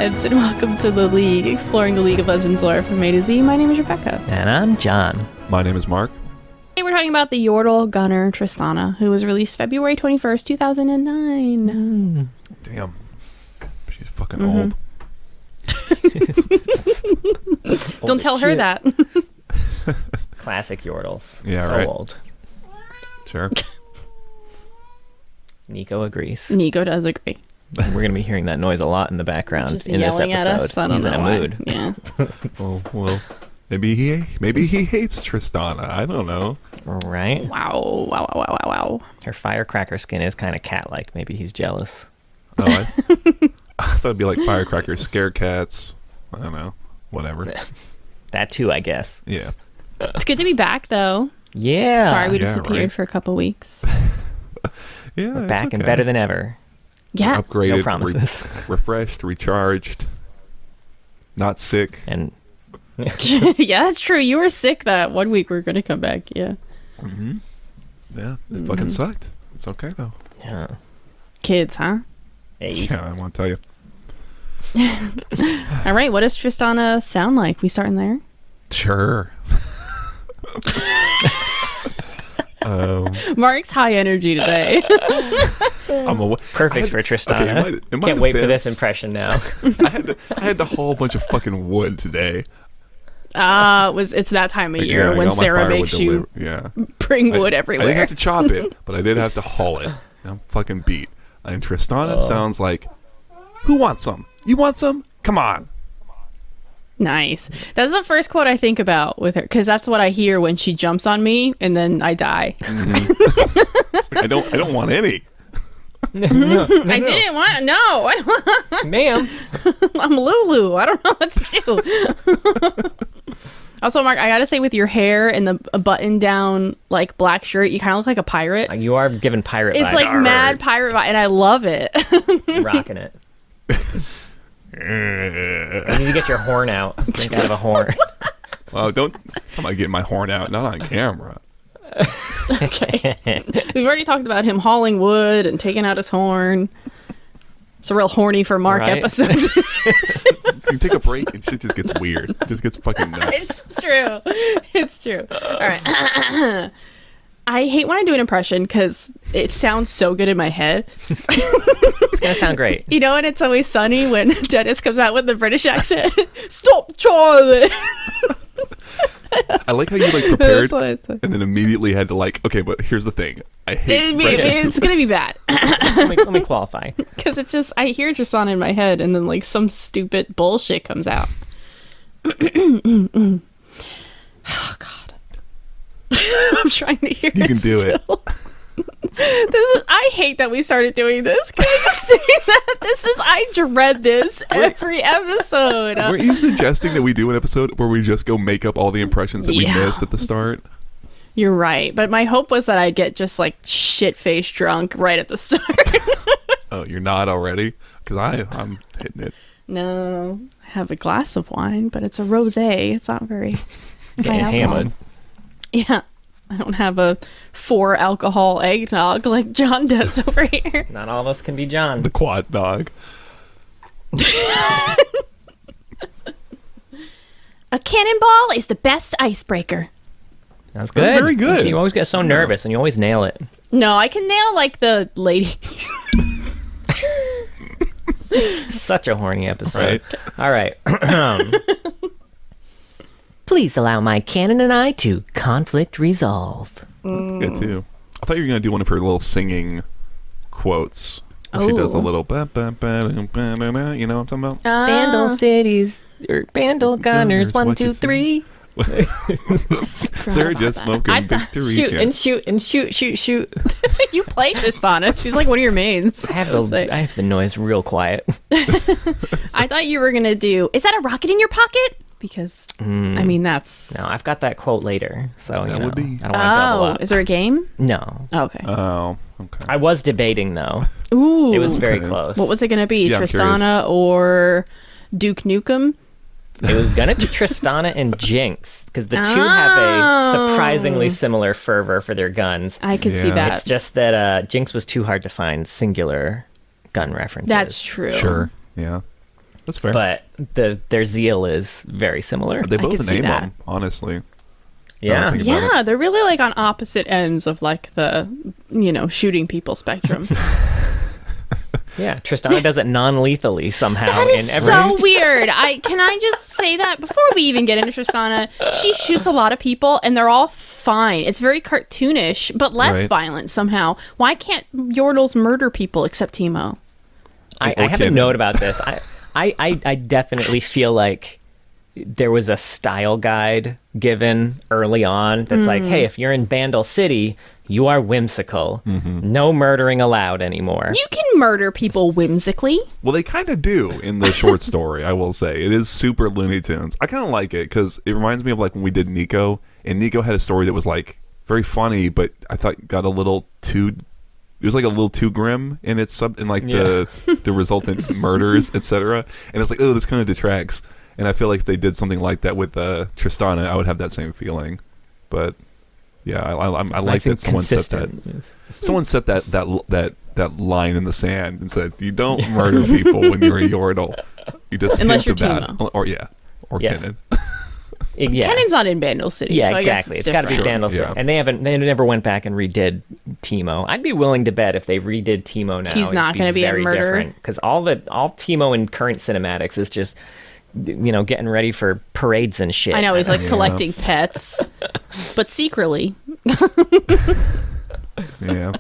Meatheads, and welcome to The League, exploring the League of Legends lore from A to Z. My name is Rebecca. And I'm John. My name is Mark. Today we're talking about the Yordle gunner Tristana, who was released February 21st, 2009. Damn. She's fucking old. Don't tell her that. Classic Yordles. Yeah, so right. old. Sure. Nico agrees. Nico does agree. We're going to be hearing that noise a lot in the background Just in this yelling episode. at us. I don't He's know in a why. mood. Yeah. Oh, well, maybe he hates Tristana. I don't know. Right? Wow. Her firecracker skin is kind of cat-like. Maybe he's jealous. Oh, I thought it'd be like firecrackers, scare cats. I don't know. Whatever. That too, I guess. Yeah. It's good to be back, though. Yeah. Sorry we Yeah, disappeared right. for a couple weeks. Yeah. We're it's back and okay. better than ever. Yeah. Upgraded. No promises. Refreshed, recharged. Not sick. And Yeah, that's true. You were sick that one week. We were going to come back. Yeah. Mm-hmm. Yeah. It fucking sucked. It's okay, though. yeah. Kids, huh? Hey. Yeah, I want to tell you. All right. What does Tristana sound like? We starting there? Sure. Mark's high energy today. Perfect for Tristana. Okay, in my Can't wait for this defense, impression now. I had to haul a bunch of fucking wood today. It's that time of year I when got my Sarah firewood makes you Yeah. bring wood I everywhere. didn't have to chop it, but I did have to haul it. I'm fucking beat. And Tristana sounds like, who wants some? You want some? Come on. Nice. That's the first quote I think about with her, because that's what I hear when she jumps on me, and then I die. It's like, I don't want any. I didn't want. No, I don't want. Ma'am. I'm Lulu. I don't know what to do. Also, Mark, I gotta say, with your hair and the button down like black shirt, you kind of look like a pirate. You are giving pirate vibes. It's like mad pirate vibe, and I love it. You're rocking it. You need to get your horn out. Drink out of a horn. Well, I'm not getting my horn out, not on camera. Okay. We've already talked about him hauling wood and taking out his horn. It's a real horny for Mark Right. episode. You take a break and shit just gets weird. It just gets fucking nuts. It's true. All right. I hate when I do an impression because it sounds so good in my head. It's going to sound great. You know, and It's Always Sunny when Dennis comes out with the British accent. Stop, Charlie. I like how you like prepared That's what I said. and then immediately had to like, okay, but here's the thing. I hate impressions. It's going to be bad. Let me qualify. Because it's just, I hear Tristana in my head and then like some stupid bullshit comes out. Oh, God. I'm trying to hear You can do it. I hate that we started doing this. Can I just say that? I dread this every episode. Weren't you suggesting that we do an episode where we just go make up all the impressions that we missed at the start? You're right. But my hope was that I'd get just like shit-faced drunk right at the start. Oh, you're not already? Because I'm hitting it. No. I have a glass of wine, but it's a rosé. It's not very Getting high alcohol. hammered. Yeah. I don't have a 4 alcohol eggnog like John does over here. Not all of us can be John. The quad dog. A cannonball is the best icebreaker. That's good. Very good. You always get so nervous and you always nail it. No, I can nail like the lady. Such a horny episode. Right. All right. Please allow my canon and I to conflict resolve. Good too. I thought you were going to do one of her little singing quotes. Where she does a little ba ba ba da, ba da, da, you know what I'm talking about? Bandle cities, or bandle gunners, 1, 2, 3. Sarah just smoking victory. Shoot Yeah. and shoot and shoot. You play Tristana. She's like one of your mains. I have the noise real quiet. I thought you were gonna do. Is that a rocket in your pocket? Because I mean that's. No, I've got that quote later, so That you know, would be- I don't want to double up. Is there a game? No. Oh, okay. Oh, okay. I was debating though. Ooh. It was very Okay. close. What was it gonna be? Yeah, I'm Tristana or Duke Nukem? It was gonna be Tristana and Jinx because the two have a surprisingly similar fervor for their guns. I could see Yeah. that. It's just that Jinx was too hard to find singular gun references. That's true. Sure. Yeah. That's fair. But their zeal is very similar. They both could see name that. them, honestly. Yeah. Think about Yeah, they're really like on opposite ends of like the, shooting people spectrum. Yeah, Tristana does it non-lethally somehow. That is in every... so weird. Can I just say that before we even get into Tristana, she shoots a lot of people and they're all fine. It's very cartoonish, but less violent somehow. Why can't Yordles murder people except Teemo? I have a note about this. I definitely feel like there was a style guide given early on that's like, hey, if you're in Bandle City, you are whimsical. No murdering allowed anymore. You can murder people whimsically. Well, they kind of do in the short story, I will say. It is super Looney Tunes. I kind of like it because it reminds me of like when we did Nico, and Nico had a story that was like very funny, but I thought got a little too... It was like a little too grim in its the resultant murders, etc. And it's like, oh, this kind of detracts. And I feel like if they did something like that with Tristana, I would have that same feeling. But yeah, I like that someone set that. Someone set that line in the sand and said, "You don't murder people when you're a Yordle. You just unless you're Teemo. Or Canon." Yeah. Canon's not in Bandle City. Yeah, so exactly. It's got to be Bandle City. Yeah. And they never went back and redid Teemo. I'd be willing to bet if they redid Teemo now, he's not going to be a murderer. Because all Teemo in current cinematics is just, getting ready for parades and shit. I know, he's like collecting pets, but secretly. Yeah.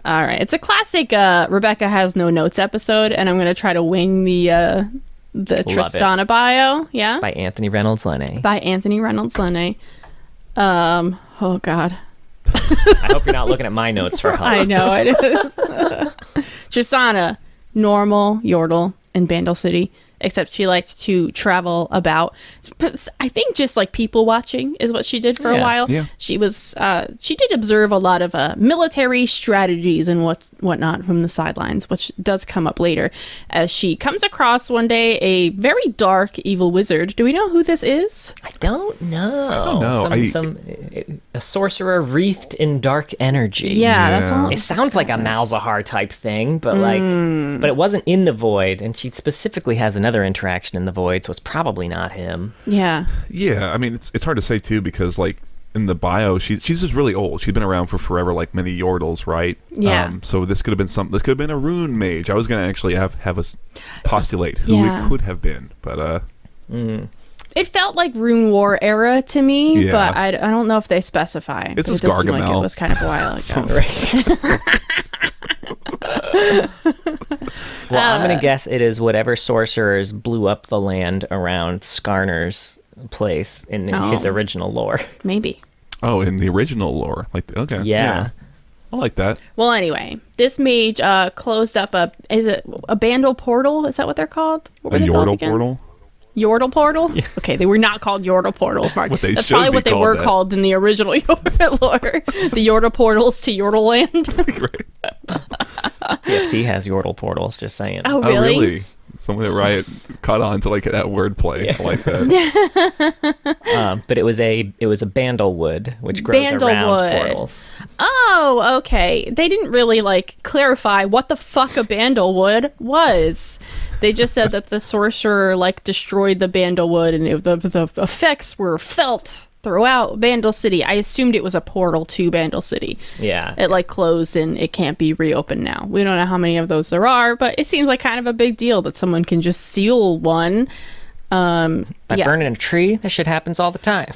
All right. It's a classic Rebecca has no notes episode, and I'm going to try to wing the Tristana bio. Yeah. By Anthony Reynolds Lene. Oh, God. I hope you're not looking at my notes for help. I know it is. Tristana, normal Yordle in Bandle City, except she liked to travel about. I think just like people watching is what she did for a while. Yeah. She did observe a lot of military strategies and whatnot from the sidelines, which does come up later as she comes across one day a very dark evil wizard. Do we know who this is? I don't know. A sorcerer wreathed in dark energy. Yeah. That's all. It sounds like a Malzahar type thing, but but it wasn't in the void, and she specifically has another interaction in the void, so it's probably not him. Yeah. Yeah, I mean, it's hard to say, too, because, like, in the bio, she's just really old. She's been around for forever, like many Yordles, right? Yeah. So this could have been this could have been a rune mage. I was going to actually have us postulate who it could have been, but... It felt like Rune War era to me, Yeah. but I don't know if they specify. It's it this does seem like it Gargamel. was kind of a while ago. Well, I'm going to guess it is whatever sorcerers blew up the land around Skarner's place in his original lore. Maybe. Oh, in the original lore. Okay. Yeah. I like that. Well, anyway, this mage closed up is it a Bandle portal? Is that what they're called? What A were they called Yordle again? portal? Yordle portal? Yeah. Okay, they were not called Yordle portals, Mark. What they That's should probably be what they called were that. called in the original Yordle lore. The Yordle portals to Yordle land. TFT has Yordle portals, just saying. Oh, Oh, really? really? Someone at Riot caught on to like that wordplay. Yeah. I like that. But it was a Bandlewood, which grows around Bandlewood. portals. Oh, okay. They didn't really clarify what the fuck a Bandlewood was. They just said that the sorcerer destroyed the Bandlewood and the effects were felt throughout Bandle City. I assumed it was a portal to Bandle City. Yeah. It closed and it can't be reopened now. We don't know how many of those there are, but it seems like kind of a big deal that someone can just seal one. By burning a tree, that shit happens all the time.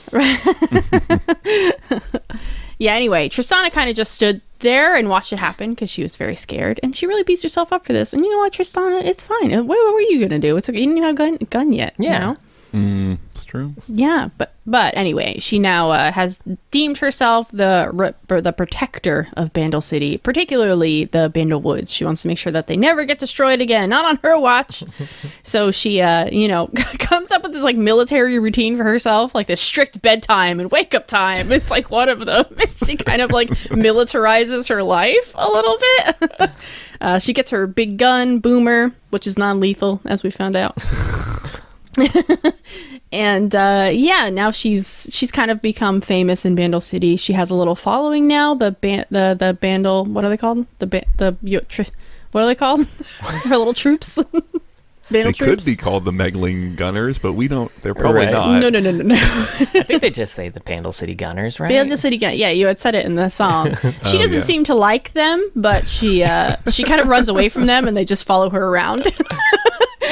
Yeah, anyway, Tristana kind of just stood there and watched it happen because she was very scared, and she really beats herself up for this. And you know what, Tristana, it's fine. What were you going to do? It's okay. You didn't even have a gun yet. Yeah. You know? It's true. Yeah, but anyway, she now has deemed herself the protector of Bandle City, particularly the Bandle Woods. She wants to make sure that they never get destroyed again, not on her watch. So she, comes up with this military routine for herself, like this strict bedtime and wake up time. It's one of them. She kind of militarizes her life a little bit. She gets her big gun, Boomer, which is non-lethal, as we found out. And now she's kind of become famous in Bandle City. She has a little following now. The Bandle, what are they called? What are they called? Her little troops. Vandal They troops? could be called the Megling Gunners, but we don't. They're probably Right. not. No. I think they just say the Bandle City Gunners, right? Bandle City Gun. Yeah, you had said it in the song. She doesn't yeah. seem to like them, but she kind of runs away from them, and they just follow her around.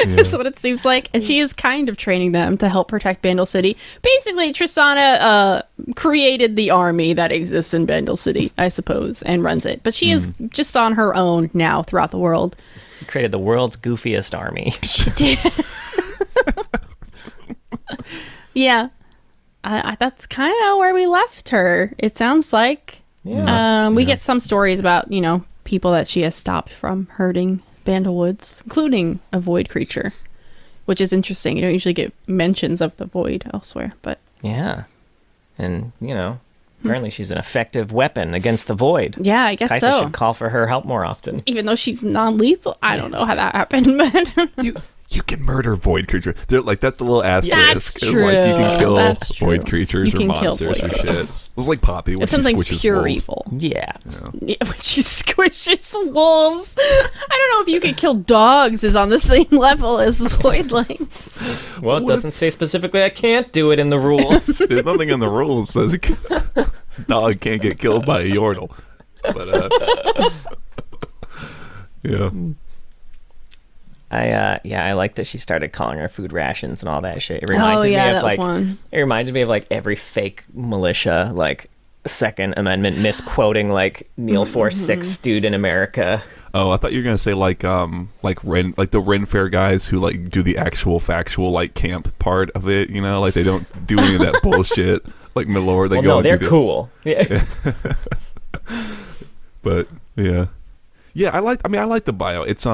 That's what it seems like. And she is kind of training them to help protect Bandle City. Basically, Tristana created the army that exists in Bandle City, I suppose, and runs it. But she is just on her own now throughout the world. She created the world's goofiest army. She did. Yeah. That's kind of where we left her, it sounds like. Yeah. We get some stories about, people that she has stopped from hurting Bandlewoods, including a void creature, which is interesting. You don't usually get mentions of the void elsewhere, but... Yeah. And, apparently she's an effective weapon against the void. Yeah, I guess Kaisa so. should call for her help more often. Even though she's non-lethal. I don't know how that happened, but... You can murder void creatures. They're like, that's the little asterisk. That's is, like, you can kill That's void true. creatures You or can kill monsters void or shit. creatures. It's like Poppy when if she something's squishes pure wolves. evil. Yeah. Yeah, when she squishes wolves. I don't know if you could kill dogs is on the same level as voidlings. Well, it doesn't say specifically I can't do it in the rules. There's nothing in the rules that says dog can't get killed by a Yordle. But yeah. I like that she started calling her food rations and all that shit. It reminded me that of was one. It reminded me of like every fake militia, like Second Amendment misquoting like Neil Force 6 stewed in America. Oh, I thought you were gonna say like the Ren Fair guys who like do the actual factual like camp part of it. Like they don't do any of that bullshit. Like Milord, they Well, go. no, and they're do the, cool. Yeah. But yeah. I like the bio. It's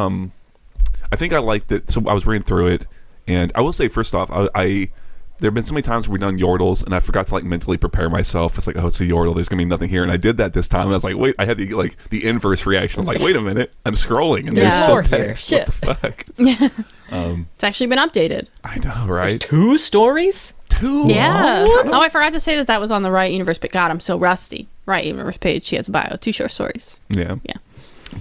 I think I liked it. So I was reading through it, and I will say first off, I there have been so many times where we've done Yordles, and I forgot to like mentally prepare myself. It's like, oh, it's a Yordle. There's gonna be nothing here, and I did that this time. And I was like, wait, I had the inverse reaction. I'm like, wait a minute, I'm scrolling, and there's still More here. text. Shit. What the fuck? It's actually been updated. I know, right? 2 stories? Two. Yeah. Oh, I forgot to say that was on the Riot Universe page. God, I'm so rusty. Riot Universe page. She has a bio. 2 short stories. Yeah. Yeah.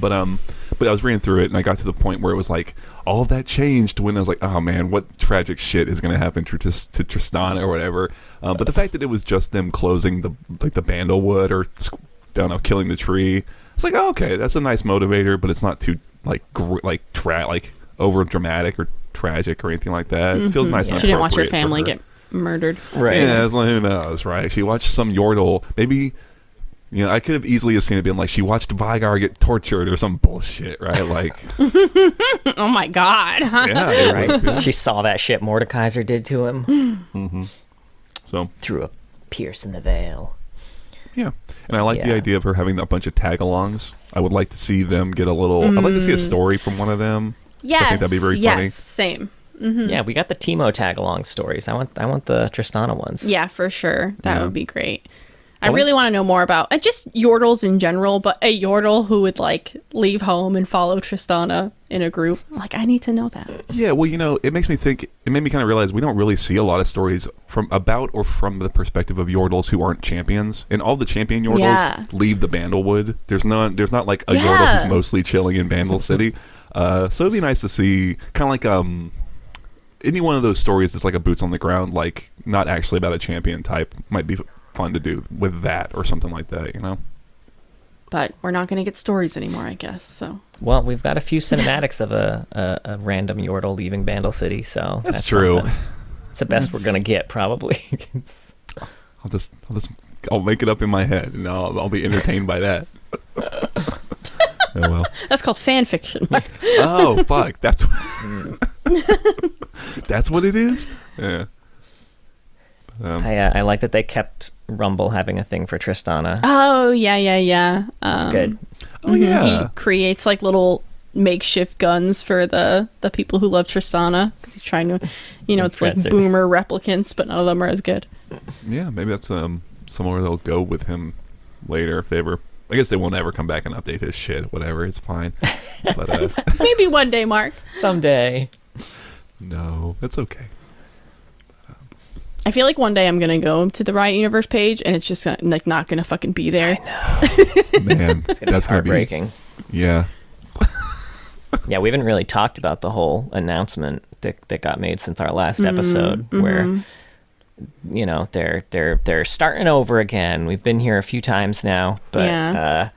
But I was reading through it, and I got to the point where it was like all of that changed when I was like, oh man, what tragic shit is going to happen to Tristana or whatever. But the fact that it was just them closing the Bandlewood or I don't know, killing the tree, it's like, oh, okay, that's a nice motivator, but it's not too like over dramatic or tragic or anything like that. It feels nice. Yeah. And She didn't watch her appropriate for family her. get murdered. Right. Yeah, it's like, who knows, right? She watched some Yordle, maybe. I could have easily have seen it being like she watched Vigar get tortured or some bullshit, right? Like, Oh my God. yeah, Right. yeah. She saw that shit Mordekaiser did to him. So Through a pierce in the veil. yeah, and I like the Yeah. idea of her having a bunch of tag-alongs. I would like to see them get a little. I'd like to see a story from one of them. Yes. I think that'd be very yes. funny. Same. Yeah, we got the Teemo tag-along stories. I want the Tristana ones. Yeah, for sure. That Yeah. would be great. I really want to know more about just Yordles in general, but a Yordle who would like leave home and follow Tristana in a group. Like, I need to know that. Yeah, well, it makes me think. It made me kind of realize we don't really see a lot of stories from the perspective of Yordles who aren't champions, and all the champion Yordles leave the Bandlewood. There's not like a Yordle who's mostly chilling in Bandle City. So it'd be nice to see kind of like any one of those stories that's like a boots on the ground, like not actually about a champion type, might be fun to do with that or something like that. But we're not going to get stories anymore, I guess. So Well, we've got a few cinematics of a random Yordle leaving Bandle City, so That's true. something. It's the best we're gonna get, probably. I'll make it up in my head, and I'll be entertained by that. Oh well. that's called fan fiction. Oh fuck! That's that's what it is. Yeah. I like that they kept Rumble having a thing for Tristana. Oh, yeah. That's good. Oh yeah. He creates like little makeshift guns for the people who love Tristana because he's trying to, it's like Impressive. boomer replicants, but none of them are as good. Yeah, maybe that's somewhere they'll go with him later if they ever. I guess they won't ever come back and update his shit. Whatever, it's fine. But Maybe one day, Mark. Someday. no, that's okay. I feel like one day I'm gonna go to the Riot Universe page and it's just like not gonna fucking be there. Man, It's gonna that's be heartbreaking. Yeah. Yeah, we haven't really talked about the whole announcement that got made since our last episode, where they're starting over again. We've been here a few times now, but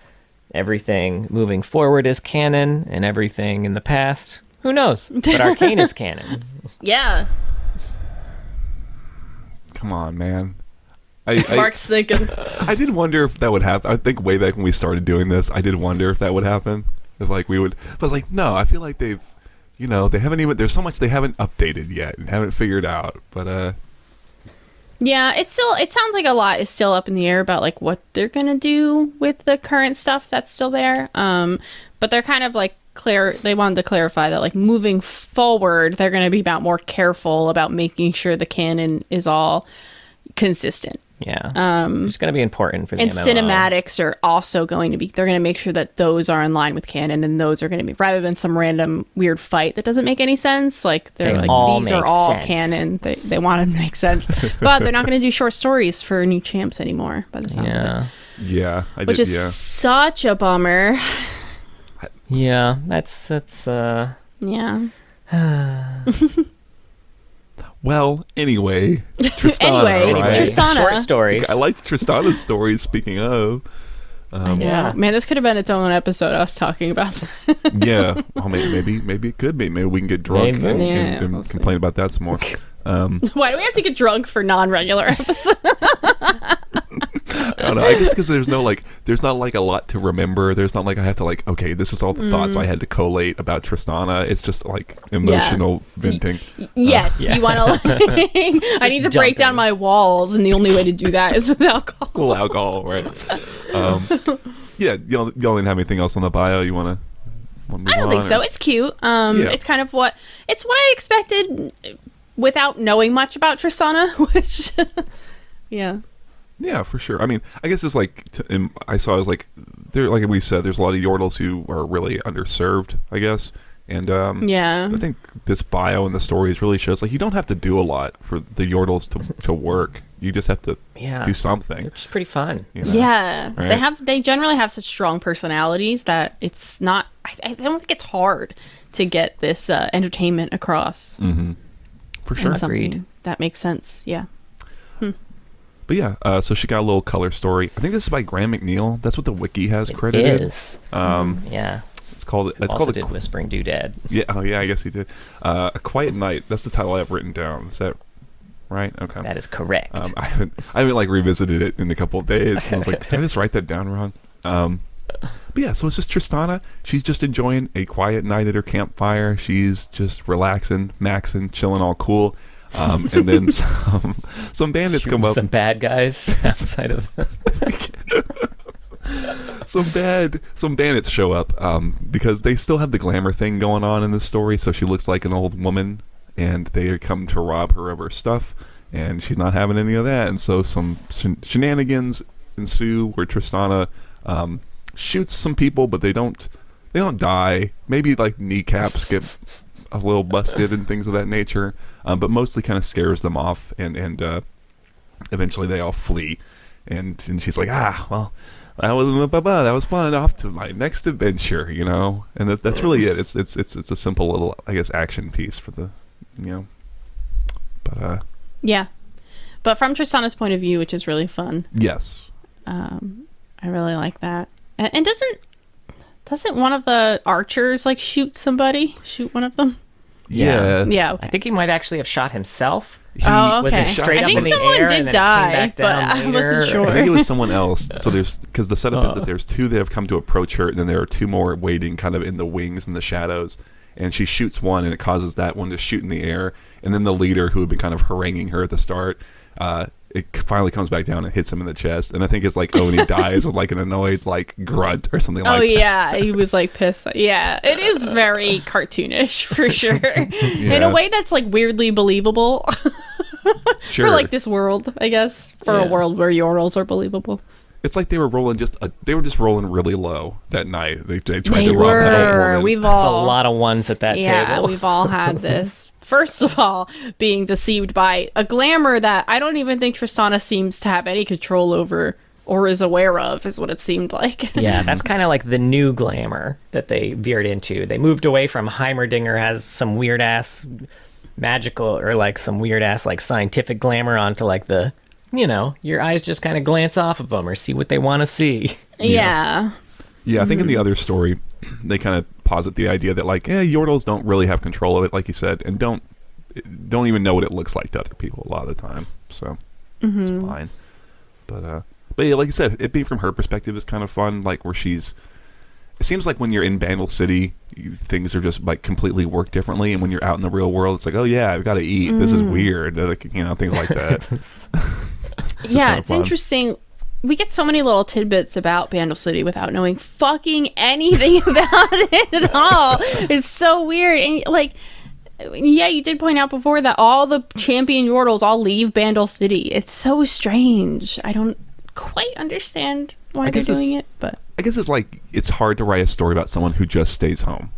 everything moving forward is canon, and everything in the past, who knows? But Arcane is canon. Yeah. Come on, man. Mark's thinking. I did wonder if that would happen. I think way back when we started doing this, I did wonder if that would happen. If we would, but I was like, no, I feel like they've, they haven't even. There's so much they haven't updated yet and haven't figured out. But yeah, it sounds like a lot is still up in the air about like what they're gonna do with the current stuff that's still there. But they're kind of like they wanted to clarify that like moving forward, they're gonna be more careful about making sure the canon is all consistent. Yeah. It's going to be important for the and MMO. Cinematics are also going to be, they're going to make sure that those are in line with canon, and those are going to be, rather than some random weird fight that doesn't make any sense, like they're like, these are all sense. canon. They want to make sense. But they're not going to do short stories for new champs anymore, by the sounds of it. Yeah. Which is such a bummer. Yeah, that's Yeah. Well, anyway, Tristana. Anyway, Tristana. Short stories. I liked Tristana's stories, speaking of. I know. Yeah. Man, this could have been its own episode I was talking about. Yeah. Well, maybe it could be. Maybe we can get drunk and we'll complain about that some more. Why do we have to get drunk for non-regular episodes? I don't know. I guess because there's not like a lot to remember. There's not like I have to like, okay, this is all the thoughts I had to collate about Tristana. It's just like emotional venting. Yes, you want to. I need to break down my walls, and the only way to do that is with alcohol. Cool alcohol, right? Yeah, y'all didn't have anything else on the bio you want to? I don't think so. It's cute. It's kind of what I expected without knowing much about Tristana, which, yeah. Yeah, for sure. I mean, I guess it's like I saw. I was like, there, like we said, there's a lot of Yordles who are really underserved, I guess. And I think this bio and the stories really shows like you don't have to do a lot for the Yordles to work. You just have to do something. Which is pretty fun. Yeah, right? They generally have such strong personalities that it's not. I don't think it's hard to get this entertainment across. Mm-hmm. For sure. Agreed. That makes sense. Yeah. But yeah, so she got a little color story. I think this is by Graham McNeil. That's what the wiki has credited. It is. Yeah. It's called. It's also called did Whispering Doodad. Yeah. Oh yeah. I guess he did. A Quiet Night. That's the title I have written down. Is that right? Okay. That is correct. I haven't like revisited it in a couple of days. And I was like, did I just write that down wrong? But yeah, so it's just Tristana. She's just enjoying a quiet night at her campfire. She's just relaxing, maxing, chilling, all cool. And then some bandits come up. Some bad guys outside of. some bandits show up because they still have the glamour thing going on in this story. So she looks like an old woman, and they come to rob her of her stuff, and she's not having any of that. And so some shenanigans ensue where Tristana shoots some people, but they don't die. Maybe like kneecaps get a little busted and things of that nature, but mostly kind of scares them off, and eventually they all flee, and she's like, well, that was fun. Off to my next adventure, and that's really it. It's a simple little, I guess, action piece for the, but yeah, but from Tristana's point of view, which is really fun. Yes, I really like that, and doesn't one of the archers like shoot one of them? Yeah. I think he might actually have shot himself. Okay. Was straight I think up in the someone air did and then die, came back but down I wasn't later. sure. I think it was someone else. So because the setup is that there's two that have come to approach her, and then there are two more waiting kind of in the wings and the shadows. And she shoots one, and it causes that one to shoot in the air. And then the leader, who had been kind of haranguing her at the start, it finally comes back down and hits him in the chest. And I think it's like Oni dies with like an annoyed like grunt or something like that. Oh yeah, he was like pissed. Yeah, it is very cartoonish for sure. In a way that's like weirdly believable. Sure. For like this world, I guess. For a world where Yordles are believable. It's like they were rolling rolling really low that night. They tried They to rob that old woman. We've There's a all lot of ones at that table. we've all had this. First of all, being deceived by a glamour that I don't even think Tristana seems to have any control over or is aware of, is what it seemed like. Yeah, that's kind of like the new glamour that they veered into. They moved away from Heimerdinger has some weird ass magical or like some weird ass like scientific glamour onto like the, you know, your eyes just kind of glance off of them or see what they want to see. Yeah. Yeah, I think in the other story, they kind of posit the idea that like, Yordles don't really have control of it, like you said, and don't even know what it looks like to other people a lot of the time. So it's fine. But yeah, like you said, it being from her perspective is kind of fun. Like where she's, it seems like when you're in Bandle City, things are just like completely work differently, and when you're out in the real world, it's like, oh yeah, I've got to eat. This is weird, like, you know, things like that. Yeah, it's interesting. We get so many little tidbits about Bandle City without knowing fucking anything about it at all. It's so weird. And like, yeah, you did point out before that all the champion Yordles all leave Bandle City. It's so strange. I don't quite understand why they're doing it, but I guess it's like it's hard to write a story about someone who just stays home.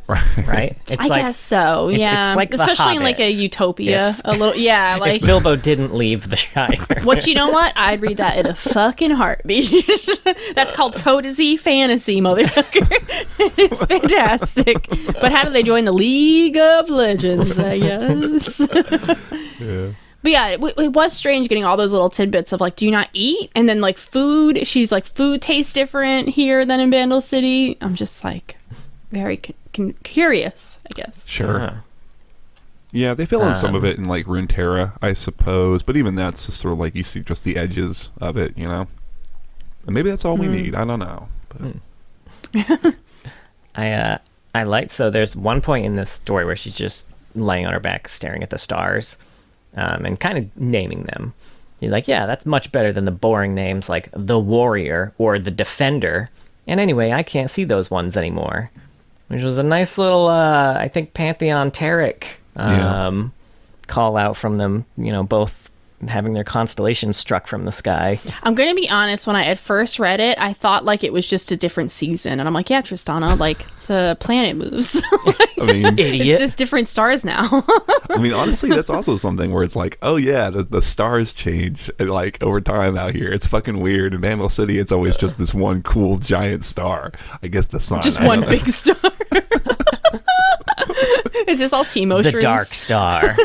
Right? It's I guess so, yeah. It's like especially in like a utopia, a little, yeah. Like if Bilbo didn't leave the Shire. What, you know what? I'd read that in a fucking heartbeat. That's called cozy fantasy, motherfucker. It's fantastic. But how do they join the League of Legends? I guess. Yeah. But yeah, it was strange getting all those little tidbits of like, do you not eat? And then like food, she's like, food tastes different here than in Bandle City. I'm just like very curious, I guess. Sure. Yeah, they fill in some of it in like Runeterra, I suppose. But even that's just sort of like you see just the edges of it, you know? And maybe that's all we need. I don't know. But. I liked, so there's one point in this story where she's just laying on her back staring at the stars. And kind of naming them. You're like, yeah, that's much better than the boring names like the Warrior or the Defender. And anyway, I can't see those ones anymore. Which was a nice little, I think, Pantheon Taric call out from them, you know, both having their constellations struck from the sky. I'm going to be honest, when I at first read it, I thought like it was just a different season. And I'm like, yeah, Tristana, like the planet moves. I mean, idiot. It's just different stars now. I mean, honestly, that's also something where it's like, oh yeah, the stars change like over time out here. It's fucking weird. In Bandle City, it's always just this one cool giant star. I guess the sun. Just one big star. It's just all Teemo The shrooms. Dark Star.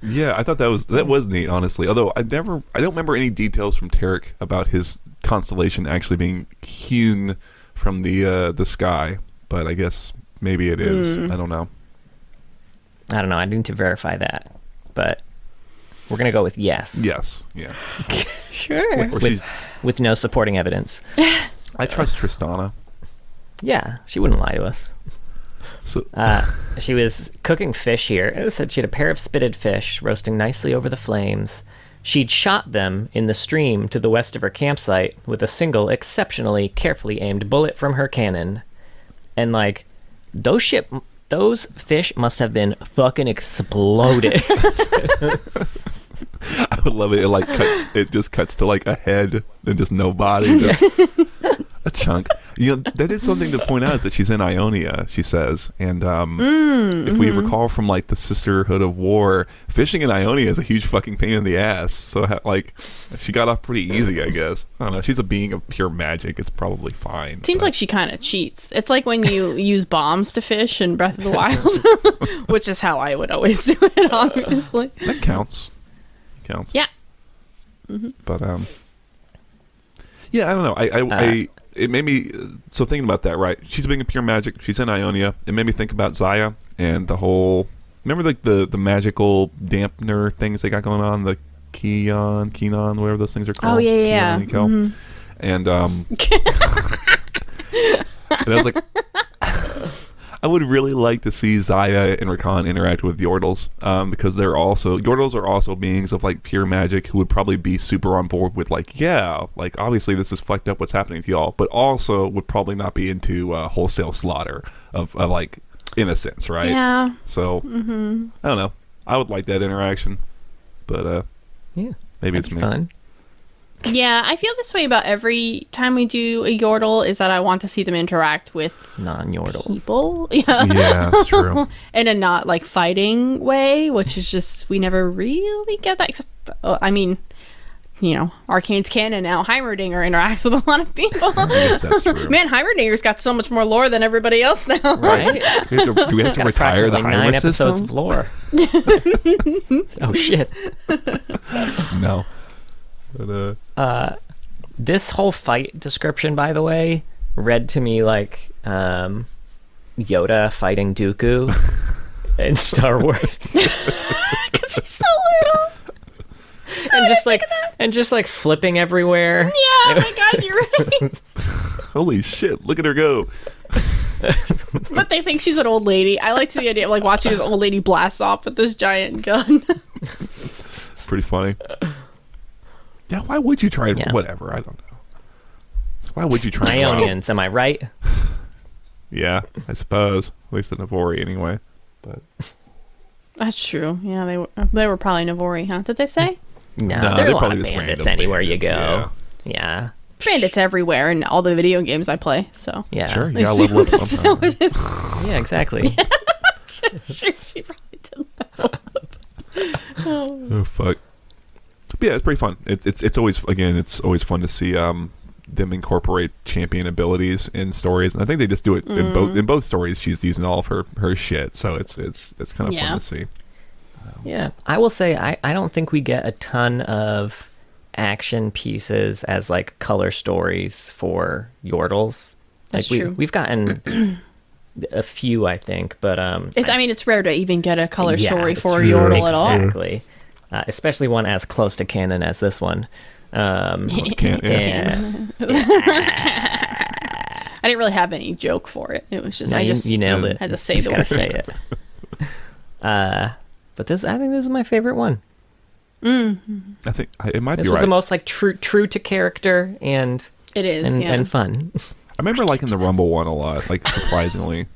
Yeah, I thought that was neat, honestly. Although I don't remember any details from Taric about his constellation actually being hewn from the sky. But I guess maybe it is. I don't know. I don't know. I need to verify that, but we're gonna go with yes. Yes. Yeah. Sure. With no supporting evidence. I trust Tristana. Yeah, she wouldn't lie to us. So she was cooking fish here. It said she had a pair of spitted fish roasting nicely over the flames. She'd shot them in the stream to the west of her campsite with a single, exceptionally carefully aimed bullet from her cannon. And like, those fish must have been fucking exploded. I would love it. It just cuts to like a head and just no body. Just a chunk. You know, that is something to point out, is that she's in Ionia, she says. And if we recall from like the Sisterhood of War, fishing in Ionia is a huge fucking pain in the ass. So like, she got off pretty easy, I guess. I don't know. She's a being of pure magic. It's probably fine. Seems like she kind of cheats. It's like when you use bombs to fish in Breath of the Wild, which is how I would always do it, obviously. That counts. Yeah. But yeah, I don't know. It made me, so thinking about that, right? She's being a pure magic. She's in Ionia. It made me think about Zaya and the whole, remember like the magical dampener things they got going on, the Kenon, whatever those things are called. Oh yeah. And and I was like, I would really like to see Zaya and Rakan interact with Yordles, because Yordles are also beings of like pure magic who would probably be super on board with like, yeah, like obviously this is fucked up what's happening to y'all, but also would probably not be into wholesale slaughter of like innocence, right? Yeah. So I don't know. I would like that interaction, but yeah, maybe it's be me. fun. Yeah, I feel this way about every time we do a Yordle, is that I want to see them interact with non-Yordles. people. Yeah, that's true. In a not like fighting way, which is just, we never really get that. Except, I mean, Arcane's canon now, Heimerdinger interacts with a lot of people. Yes, that's true. Man, Heimerdinger's got so much more lore than everybody else now. Right? Do we have to retire the Approximately Heimer 9 episodes system? of lore. Oh shit. No. But, This whole fight description, by the way, read to me like Yoda fighting Dooku in Star Wars. Because he's so little. and just like flipping everywhere. Yeah, oh my god, you're right. holy shit, look at her go. But they think she's an old lady. I like the idea of like watching this old lady blast off with this giant gun. Pretty funny. Yeah, why would you try it? Yeah. Whatever, I don't know. Why would you try it? Ionians, am I right? Yeah, I suppose. At least the Navori, anyway. But That's true. Yeah, they were probably Navori, huh? Did they say? No, No, there are they're a lot probably of just bandits random anywhere you bandits, go. Yeah. Bandits everywhere in all the video games I play. So Yeah. sure, you I gotta level up assume that's somehow. how it is. Yeah, exactly. It's true. She probably did. Oh fuck. But yeah, it's pretty fun. It's always fun to see them incorporate champion abilities in stories, and I think they just do it in both stories. She's using all of her shit, so it's kind of fun to see. Yeah, I will say I don't think we get a ton of action pieces as like color stories for Yordles. That's like true. We've gotten a few, I think, but it's rare to even get a color story it's for a true. Yordle at all. Exactly. Especially one as close to canon as this one. Can't, And I didn't really have any joke for it. It was just you nailed it. had to say You the just gotta word. say it. But I think this is my favorite one. I think it might This be was right. the most like true to character and It is, and fun. I remember liking the Rumble one a lot, like surprisingly,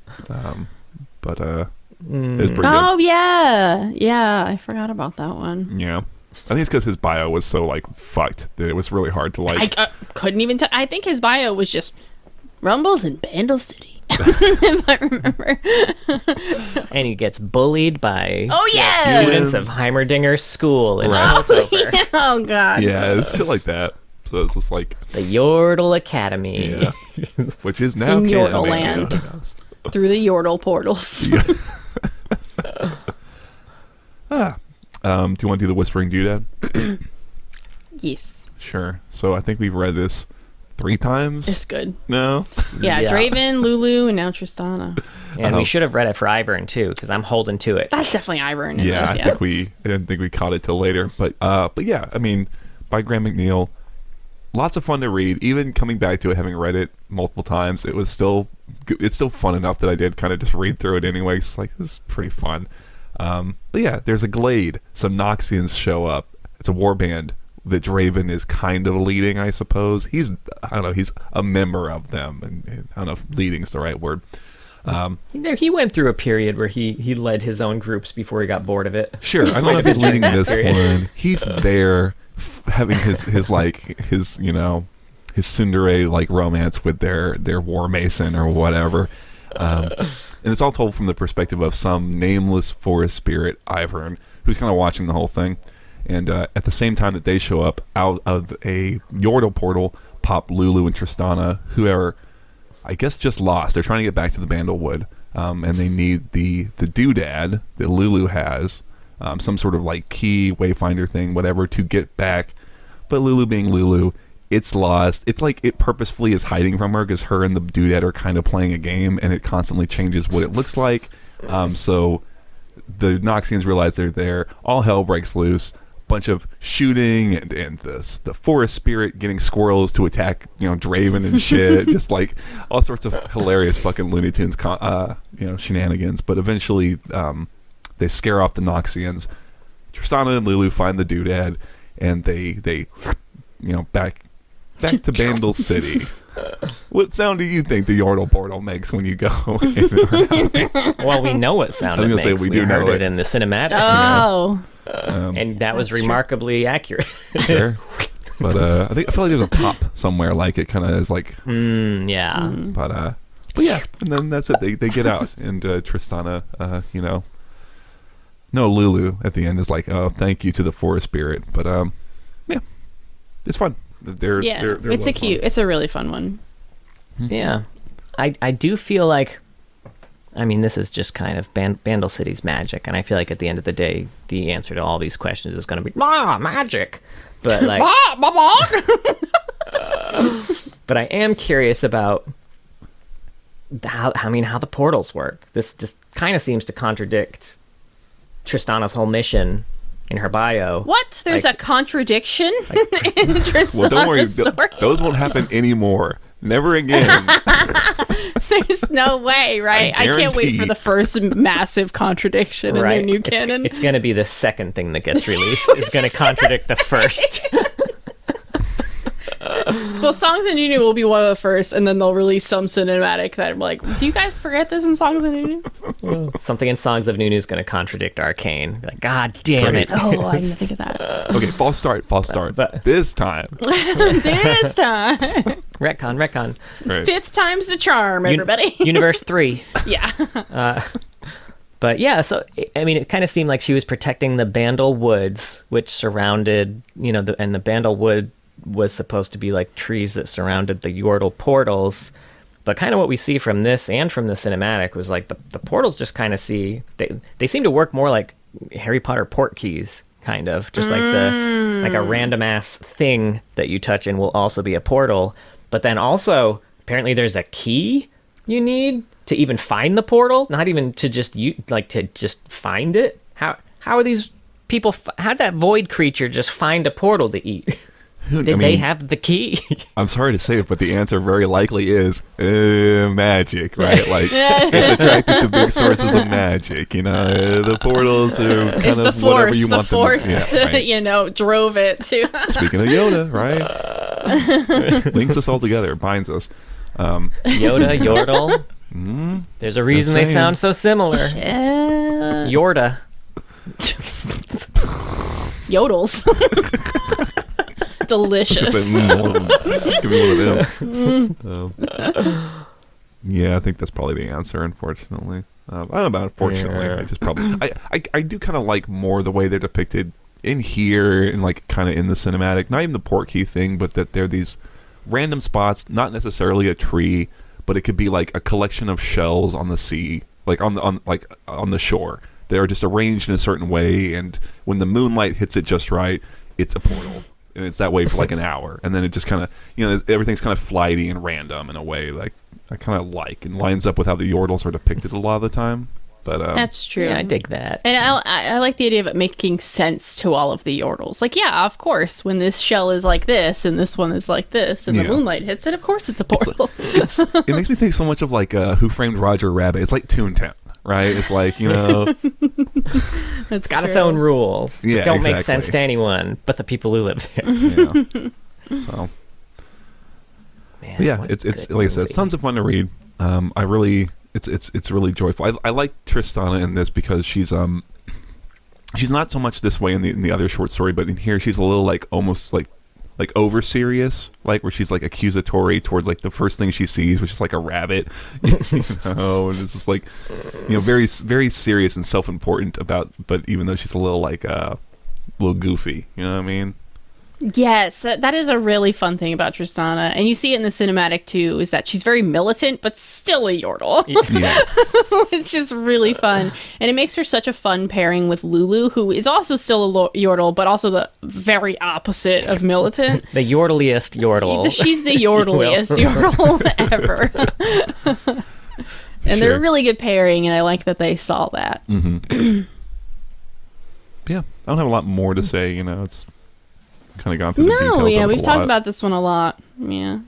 but it was pretty good. Oh yeah, I forgot about that one. Yeah, I think it's because his bio was so like fucked that it was really hard to like. I couldn't even. I think his bio was just Rumbles in Bandle City, if I remember. And he gets bullied by yeah! students of Heimerdinger's school in Right. Piltover. Oh god. Yeah, it's shit like that. So it's just like, The Yordle Academy. yeah, which is now In canon. Yordle land. Through the Yordle portals. Do you want to do the Whispering Doodad? Yes, Sure. So I think we've read this 3 times. it's good. No. Yeah, Yeah. Draven, Lulu, and now Tristana. And we should have read it for Ivern too, because I'm holding to it. That's definitely Ivern. Yeah, I didn't think we caught it till later, but yeah, I mean, by Graham McNeil, lots of fun to read. Even coming back to it, having read it multiple times, it's still fun enough that I did kind of just read through it anyway. It's like, this is pretty fun. But yeah, there's a glade. Some Noxians show up. It's a warband that Draven is kind of leading, I suppose. He's a member of them, and I don't know if leading is the right word. He went through a period where he led his own groups before he got bored of it. Sure, I don't know if he's leading this period. one. He's there, having his tsundere like romance with their war mason or whatever, and it's all told from the perspective of some nameless forest spirit, Ivern, who's kind of watching the whole thing. And at the same time that they show up out of a Yordle portal, pop Lulu and Tristana, who are, I guess, just lost. They're trying to get back to the Bandlewood, and they need the doodad that Lulu has, some sort of like key wayfinder thing, whatever, to get back. But Lulu being Lulu, it's lost. It's like it purposefully is hiding from her because her and the doodad are kind of playing a game, and it constantly changes what it looks like. So the Noxians realize they're there. All hell breaks loose. Bunch of shooting and the forest spirit getting squirrels to attack Draven and shit. Just like all sorts of hilarious fucking Looney Tunes shenanigans. But eventually they scare off the Noxians. Tristana and Lulu find the doodad, and they back to Bandle City. What sound do you think the Yordle portal makes when you go in or out? Well, we know what sound it gonna say makes. we We do know heard it. it in the cinematic. Oh. And that was That's true. remarkably accurate. Sure. But I feel like there's a pop somewhere, like it kind of is like. Yeah. But yeah, and then that's it. They get out, and Tristana, no, Lulu at the end is like, oh, thank you to the forest spirit. But yeah, it's fun. They're it's it's a really fun one. Yeah. I do feel like, I mean, this is just kind of Bandle City's magic, and I feel like at the end of the day, the answer to all these questions is going to be magic. But like, but I am curious about how the portals work. This kind of seems to contradict Tristana's whole mission in her bio. What? There's a contradiction in Tristana's well, don't worry, story? Those won't happen anymore. Never again. There's no way, right? I can't wait for the first massive contradiction in their new canon. It's going to be the second thing that gets released. It's going to contradict the first. Well, Songs of Nunu will be one of the first, and then they'll release some cinematic that I'm like, do you guys forget this in Songs of Nunu? Something in Songs of Nunu is going to contradict Arcane. Like, God damn it. Oh, I didn't think of that. Okay, false start. But this time. This time. Retcon. Right. Fifth time's the charm, everybody. Universe 3. Yeah. But yeah, so, I mean, it kind of seemed like she was protecting the Bandle Woods, which surrounded, and the Bandle Wood was supposed to be like trees that surrounded the Yordle portals. But kind of what we see from this and from the cinematic was like the portals just kind of they seem to work more like Harry Potter port keys, kind of. Just like like a random ass thing that you touch and will also be a portal. But then also, apparently there's a key you need to even find the portal, not even to just find it. How are these people? How'd that void creature just find a portal to eat? They have the key? I'm sorry to say it, but the answer very likely is magic, right? Like, it's attracted to big sources of magic. The portals are kind of whatever you want them to. Yeah, right. Drove it to. Speaking of Yoda, right? Links us all together, binds us. Yoda, Yordle. There's a reason they sound so similar. Yeah. Yorda. Yodels. Delicious. Give me one of them. Yeah, I think that's probably the answer, unfortunately. I don't know about unfortunately. Yeah. I just probably I do kind of like more the way they're depicted in here and like kind of in the cinematic. Not even the port key thing, but that they're these random spots, not necessarily a tree, but it could be like a collection of shells on the sea, like on the shore. They're just arranged in a certain way, and when the moonlight hits it just right, it's a portal. And it's that way for like an hour, and then it just kind of, everything's kind of flighty and random in a way like I kind of like, and lines up with how the Yordles are depicted a lot of the time. But that's true. Yeah, I dig that. And I like the idea of it making sense to all of the Yordles. Like, yeah, of course, when this shell is like this, and this one is like this, and the moonlight hits it, of course it's a portal. It makes me think so much of like Who Framed Roger Rabbit. It's like Toontown. Right, it's like it's got its own rules. Yeah, that don't make sense to anyone but the people who live there. Yeah. So, man, yeah, it's like I said, it's tons of fun to read. It's really joyful. I like Tristana in this because she's not so much this way in the other short story, but in here she's a little like almost like over serious, like where she's like accusatory towards like the first thing she sees, which is like a rabbit, and it's just like very very serious and self-important about, but even though she's a little like a little goofy, you know what I mean? Yes, that is a really fun thing about Tristana, and you see it in the cinematic too, is that she's very militant but still a Yordle. Yeah. It's just really fun, and it makes her such a fun pairing with Lulu, who is also still a Yordle but also the very opposite of militant. The Yordliest Yordle. She's the Yordliest Yordle ever. And they're a really good pairing, and I like that they saw that. Mm-hmm. Yeah, I don't have a lot more to say, it's kind of gone through the details. Yeah, we've talked about this one a lot. Yeah.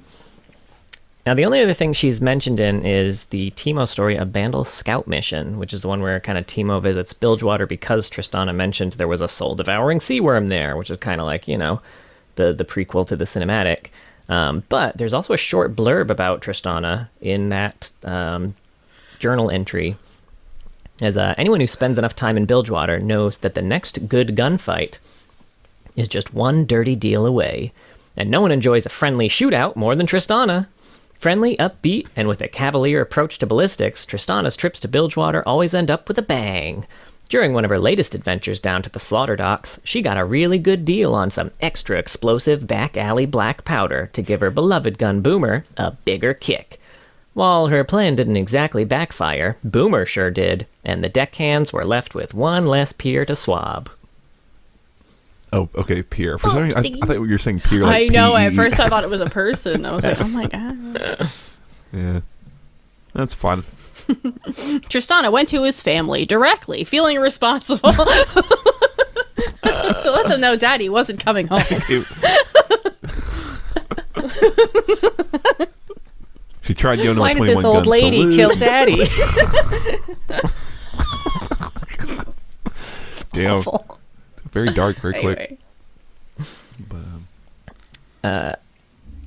Now, the only other thing she's mentioned in is the Teemo story, A Bandle Scout Mission, which is the one where kind of Teemo visits Bilgewater because Tristana mentioned there was a soul-devouring sea worm there, which is kind of like, the prequel to the cinematic. But there's also a short blurb about Tristana in that journal entry. As anyone who spends enough time in Bilgewater knows that the next good gunfight is just one dirty deal away, and no one enjoys a friendly shootout more than Tristana. Friendly, upbeat, and with a cavalier approach to ballistics, Tristana's trips to Bilgewater always end up with a bang. During one of her latest adventures down to the slaughter docks, she got a really good deal on some extra explosive back alley black powder to give her beloved gun Boomer a bigger kick. While her plan didn't exactly backfire, Boomer sure did, and the deckhands were left with one less peer to swab. Oh, okay, peer. For some reason, I thought you were saying peer like I know. P-E. At first, I thought it was a person. I was like, oh my god. Yeah, that's fun. Tristana went to his family directly, feeling responsible to let them know Daddy wasn't coming home. She tried going to Why a did 21 this old gun lady salute. kill Daddy? Damn. Very dark, very quick. Anyway. But,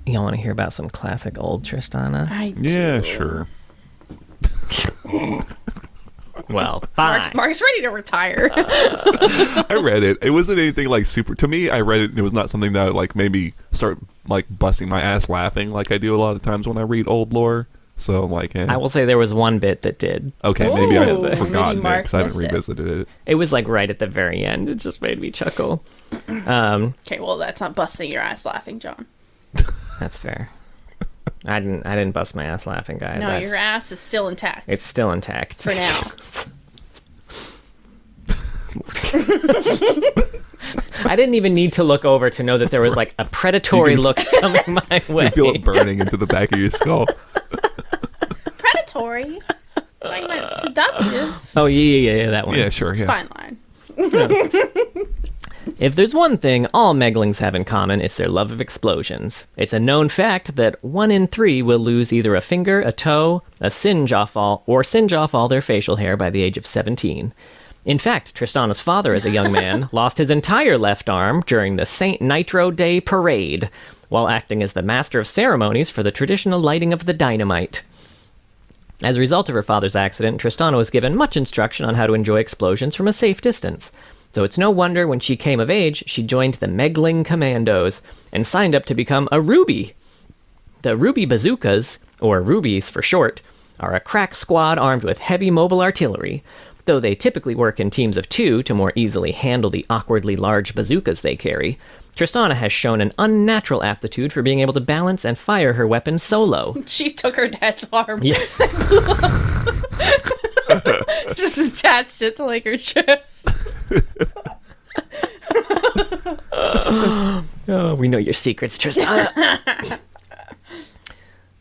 You want to hear about some classic old Tristana? I do. yeah, sure. Well, fine. Mark's ready to retire. I read it. It wasn't anything like super. To me, I read it and it was not something that like made me start like busting my ass laughing like I do a lot of times when I read old lore. So like, I will say there was one bit that did. okay, maybe I Ooh, have forgotten it maybe Mark because I haven't missed it. revisited it. It was like right at the very end. It just made me chuckle. Okay, well, that's not busting your ass laughing, John. That's fair. I didn't bust my ass laughing, guys. No, I your just- ass is still intact. It's still intact. for now. I didn't even need to look over to know that there was like a predatory look coming my way. You feel it burning into the back of your skull. Predatory? I meant seductive. Oh yeah, that one. Yeah, sure. It's Yeah. a fine line. If there's one thing all Meglings have in common, it's their love of explosions. It's a known fact that 1 in 3 will lose either a finger, a toe, a singe off all their facial hair by the age of 17. In fact, Tristana's father, as a young man, lost his entire left arm during the St. Nitro Day parade, while acting as the master of ceremonies for the traditional lighting of the dynamite. As a result of her father's accident, Tristana was given much instruction on how to enjoy explosions from a safe distance. So it's no wonder when she came of age, she joined the Megling Commandos and signed up to become a Ruby. The Ruby bazookas, or Rubies for short, are a crack squad armed with heavy mobile artillery, though they typically work in teams of 2 to more easily handle the awkwardly large bazookas they carry. Tristana has shown an unnatural aptitude for being able to balance and fire her weapon solo. She took her dad's arm. Yeah. Just attached it to like her chest. Oh, we know your secrets, Tristana.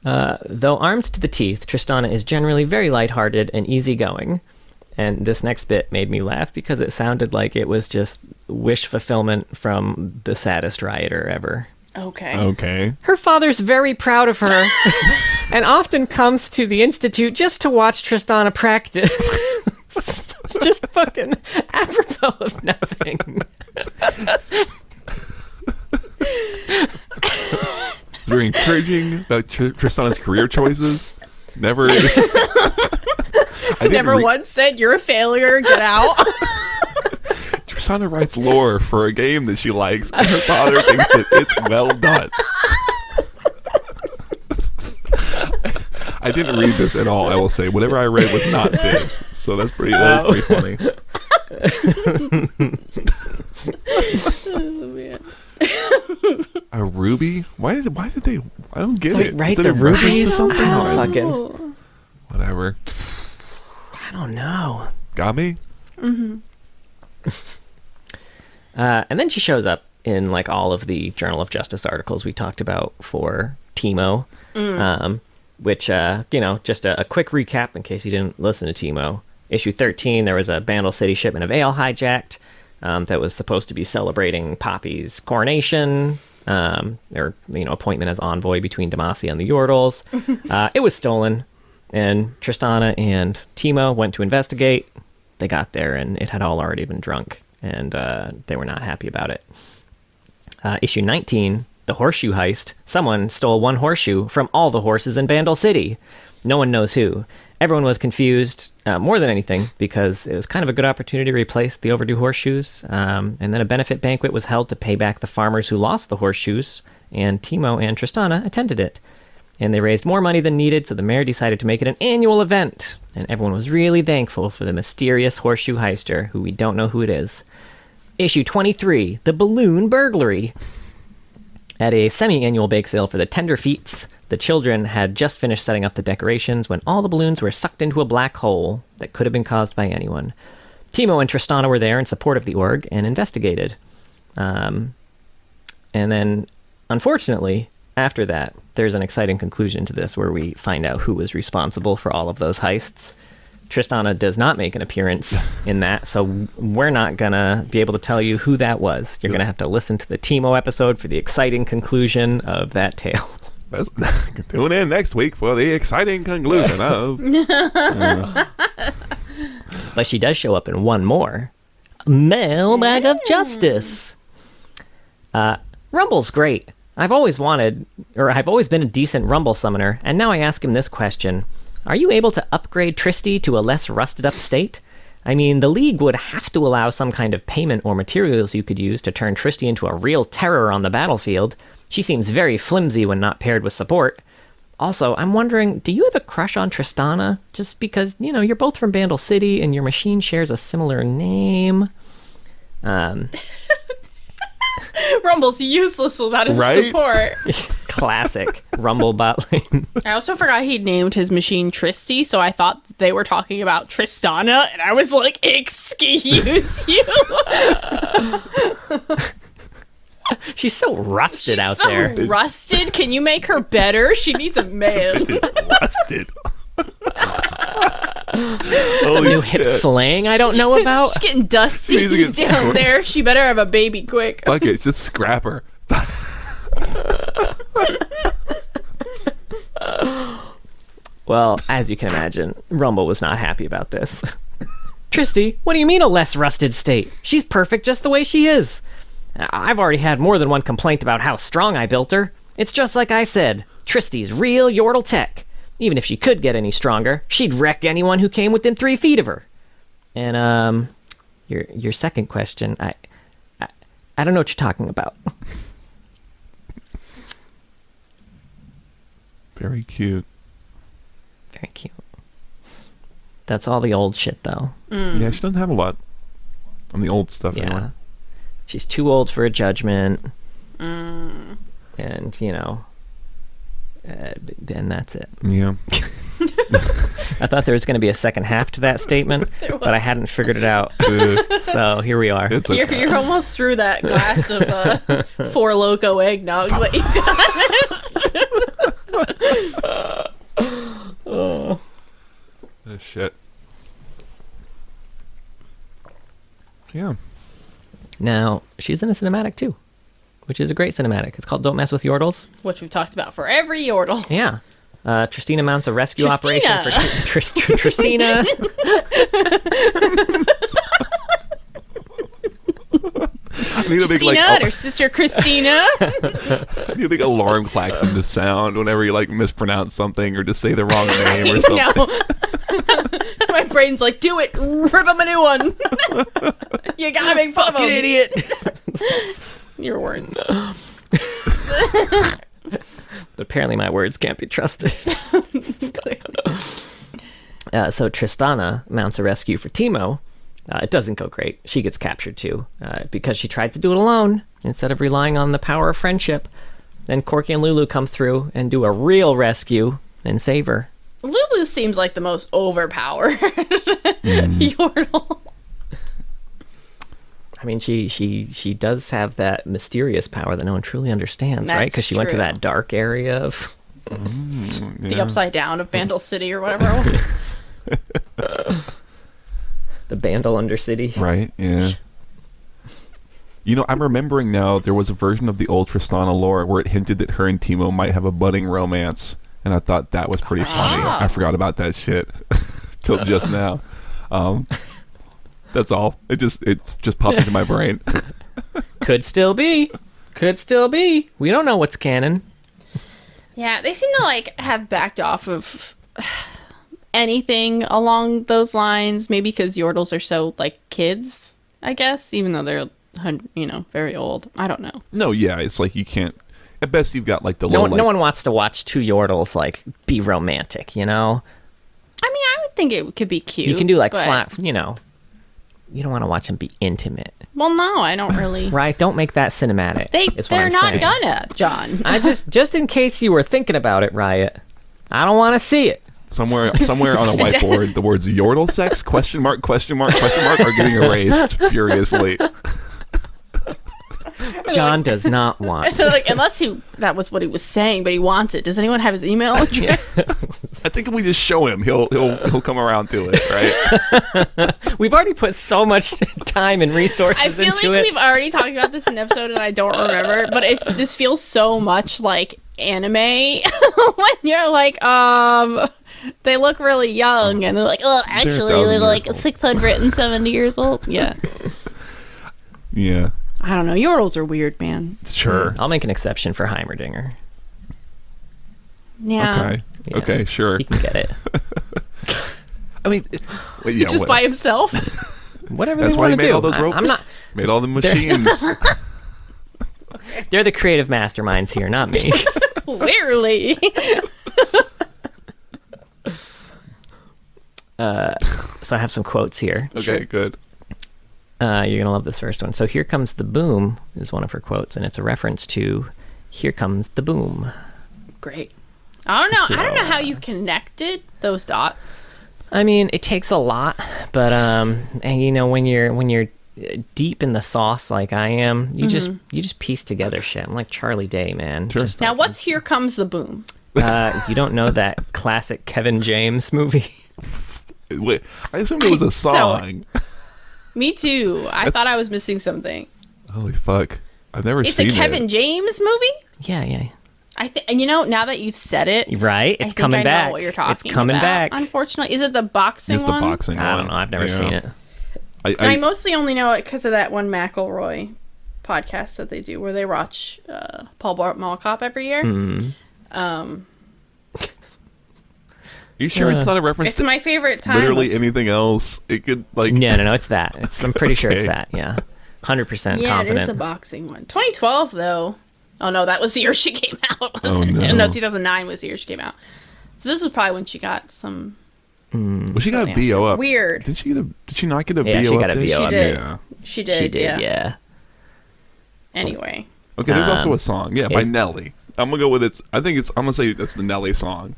Though armed to the teeth, Tristana is generally very lighthearted and easygoing. And this next bit made me laugh because it sounded like it was just wish fulfillment from the saddest rioter ever. Okay. Okay. Her father's very proud of her and often comes to the Institute just to watch Tristana practice. Just fucking apropos of nothing. Very encouraging about Tristana's career choices. Never. I didn't Never once said you're a failure. Get out. Tristana writes lore for a game that she likes, and her father thinks that it's well done. I didn't read this at all. I will say whatever I read was not this, so that was pretty funny. Oh, man. A ruby? Why did they? I don't get Wait, it. right, Is it the a reference to rubies? something? I don't Or- fucking- Oh. Whatever. I don't know. Got me? And then she shows up in like all of the Journal of Justice articles we talked about for Teemo, which, just a quick recap in case you didn't listen to Teemo. Issue 13, there was a Bandle City shipment of ale hijacked that was supposed to be celebrating Poppy's coronation, or, appointment as envoy between Demacia and the Yordles. It was stolen, and Tristana and Teemo went to investigate. They got there, and it had all already been drunk, and they were not happy about it. Issue 19, the horseshoe heist. Someone stole one horseshoe from all the horses in Bandle City. No one knows who. Everyone was confused more than anything because it was kind of a good opportunity to replace the overdue horseshoes. And then a benefit banquet was held to pay back the farmers who lost the horseshoes, and Teemo and Tristana attended it. And they raised more money than needed, so the mayor decided to make it an annual event. And everyone was really thankful for the mysterious horseshoe heister, who we don't know who it is. Issue 23, The Balloon Burglary. At a semi-annual bake sale for the Tenderfeets, the children had just finished setting up the decorations when all the balloons were sucked into a black hole that could have been caused by anyone. Timo and Tristana were there in support of the org and investigated. And then, unfortunately, after that, there's an exciting conclusion to this where we find out who was responsible for all of those heists. Tristana does not make an appearance in that, so we're not going to be able to tell you who that was. You're going to have to listen to the Timo episode for the exciting conclusion of that tale. Tune in next week for the exciting conclusion of... But she does show up in one more. Mailbag of Justice. Rumble's great. I've always been a decent Rumble summoner, and now I ask him this question. Are you able to upgrade Tristy to a less rusted up state? I mean, the League would have to allow some kind of payment or materials you could use to turn Tristy into a real terror on the battlefield. She seems very flimsy when not paired with support. Also, I'm wondering, do you have a crush on Tristana? Just because, you're both from Bandle City and your machine shares a similar name. Rumble's useless without his support. Classic Rumble bot lane. I also forgot he named his machine Tristy, so I thought they were talking about Tristana, and I was like, excuse you? She's so rusted out there. Rusted? Can you make her better? She needs a man. Rusted. Some new hip slang I don't know about. She's getting dusty down there. She better have a baby quick. Fuck it, just scrap her. Well, as you can imagine, Rumble was not happy about this. Tristy, what do you mean a less rusted state? She's perfect just the way she is. I've already had more than one complaint about how strong I built her. It's just like I said, Tristy's real Yordle tech. Even if she could get any stronger, she'd wreck anyone who came within 3 feet of her. And, your second question, I don't know what you're talking about. Very cute. Very cute. That's all the old shit, though. Yeah, she doesn't have a lot on the old stuff anymore. She's too old for a judgment. And, and that's it. Yeah. I thought there was going to be a second half to that statement, but I hadn't figured it out. So here we are. It's okay. You're almost through that glass of Four Loco eggnog that you got. Oh, shit. Yeah. Now, she's in a cinematic too, which is a great cinematic. It's called Don't Mess with Yordles. Which we've talked about for every Yordle. Yeah. Tristina mounts a rescue operation for Tristina. Christina and her sister Christina. I need a big alarm klaxon sound whenever you mispronounce something or just say the wrong name or something. My brain's like, do it, rip him a new one. You gotta make fun of him. Idiot. Your words. But apparently my words can't be trusted. So Tristana mounts a rescue for Timo. It doesn't go great. She gets captured too, because she tried to do it alone instead of relying on the power of friendship. Then Corky and Lulu come through and do a real rescue and save her. Lulu seems like the most overpowered Yordle. I mean, she does have that mysterious power that no one truly understands, That's right? Because she went to true. that dark area of The upside down of Bandle City or whatever it was. the Bandle Undercity. Right, yeah. I'm remembering now there was a version of the old Tristana lore where it hinted that her and Timo might have a budding romance, and I thought that was pretty funny. I forgot about that shit till just now. That's all. It's just popped into my brain. Could still be. We don't know what's canon. Yeah, they seem to have backed off of anything along those lines. Maybe because Yordles are so kids, I guess, even though they're very old. I don't know. No, yeah, it's you can't. At best, you've got like the No, little. no one wants to watch two Yordles like be romantic, you know. I mean, I would think it could be cute. You can do like but- flat, you know. You don't want to watch them be intimate, Well, no, I don't really. right? Don't make that cinematic. They're not saying. gonna, John. I just in case you were thinking about it, Riot. I don't want to see it. Somewhere on a whiteboard, the words "Yordle sex?" question mark are getting erased furiously. John does not want. Like, unless that was what he was saying, but he wants it. Does anyone have his email address? I think if we just show him, he'll come around to it, right? We've already put so much time and resources I feel into like it. we've already talked about this in an episode, and I don't remember. But this feels so much like anime when you're like, they look really young, and they're like, oh, actually, they're like 670 years old. Yeah. Yeah. I don't know. Yordles are weird, man. Sure. I'll make an exception for Heimerdinger. Yeah. Okay. Yeah. Okay. Sure. He can get it. I mean, well, yeah, Just by himself. Whatever That's they why he want to made do. all those robots. I'm not. Made all the machines. They're the creative masterminds here, not me. Clearly. So I have some quotes here. Okay. Good. You're gonna love this first one. So "Here Comes the Boom" is one of her quotes, and it's a reference to "Here Comes the Boom." Great. I don't know. I don't know So- how you connected those dots. I mean, it takes a lot, but and you know, when you're deep in the sauce like I am, you just piece together shit. I'm like Charlie Day, man. Sure. Just Now, like, what's "Here Comes the Boom"? you don't know that classic Kevin James movie? Wait, I assumed it was a song. Me too. I thought I was missing something. Holy fuck! I've never It's seen a Kevin it. James movie. Yeah. I think, and you know, now that you've said it, Right? I It's think coming I back. know what you're talking It's coming about. back. Unfortunately, is it the boxing It's the one? boxing one. I don't know. I've never seen it. I mostly only know it because of that one McElroy podcast that they do where they watch Paul Mall Cop every year. You sure it's not a reference It's to my favorite time. literally anything else? It could like. No. It's that. I'm pretty sure it's Okay. that. Yeah. 100% Yeah, confident. it is a boxing one. 2012 though. Oh no, that was the year she came out. Oh, no. No, 2009 was the year she came out. So this was probably when she got some. Well, she got a BO up. Weird. Did she not get a Yeah, BO she up? got a this? BO She up. did. Yeah. She did. She did, yeah. Anyway. Okay, there's also Um, a song. Yeah, by is- Nelly. I'm gonna go with it. I'm gonna say that's the Nelly song.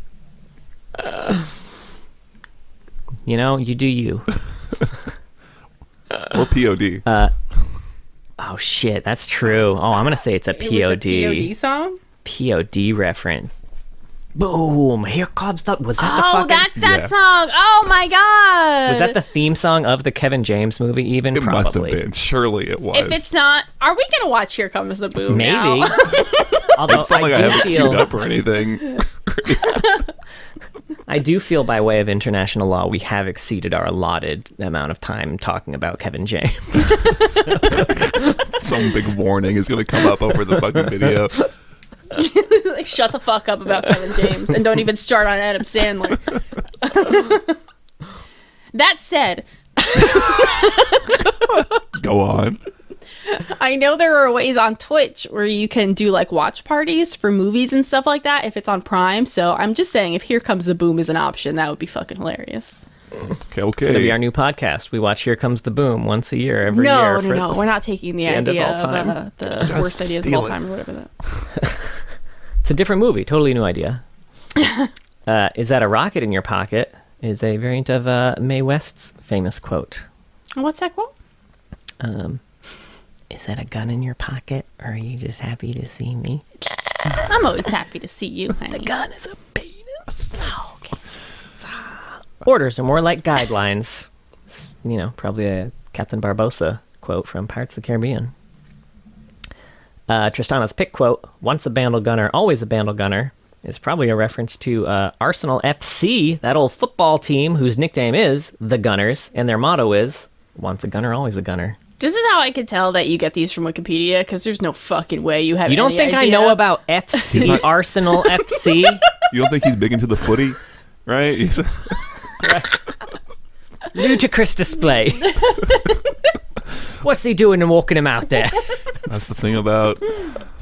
You know, you do you. Or POD. Oh, shit. That's true. Oh, I'm going to say it's a It was a POD. POD song? POD reference. Boom. Here comes the... Was that the Oh, fucking... that's that Yeah. song. Oh my god. Was that the theme song of the Kevin James movie even? It Probably. must have been. Surely it was. If it's not, are we gonna watch Here Comes the Boom? Maybe. now? Although It's not like I do have it queued feel... up or anything. I do feel by way of international law, we have exceeded our allotted amount of time talking about Kevin James. Some big warning is gonna come up over the fucking video. Like, shut the fuck up about Kevin James and don't even start on Adam Sandler. That said, Go on. I know there are ways on Twitch where you can do like watch parties for movies and stuff like that if it's on Prime. So I'm just saying, if Here Comes the Boom is an option, that would be fucking hilarious. Okay. It's going to be our new podcast. We watch Here Comes the Boom once a year, every year. No, we're not taking the end of idea all of time. the worst ideas of steal all it. time or whatever that. It's a different movie. Totally new idea. Is that a rocket in your pocket? Is a variant of Mae West's famous quote. What's that quote? Is that a gun in your pocket, or are you just happy to see me? I'm always happy to see you, honey. Gun is a penis. Oh, okay. Orders are more like guidelines. It's, you know, probably a Captain Barbossa quote from Pirates of the Caribbean. Tristana's pick quote, "Once a bandle gunner, always a bandle gunner," is probably a reference to Arsenal FC, that old football team whose nickname is the Gunners, and their motto is, "Once a gunner, always a gunner." This is how I could tell that you get these from Wikipedia, because there's no fucking way you have You don't any think I idea. know about FC, Arsenal FC? You don't think he's big into the footy, right? Ludicrous display. What's he doing and walking him out there? That's the thing about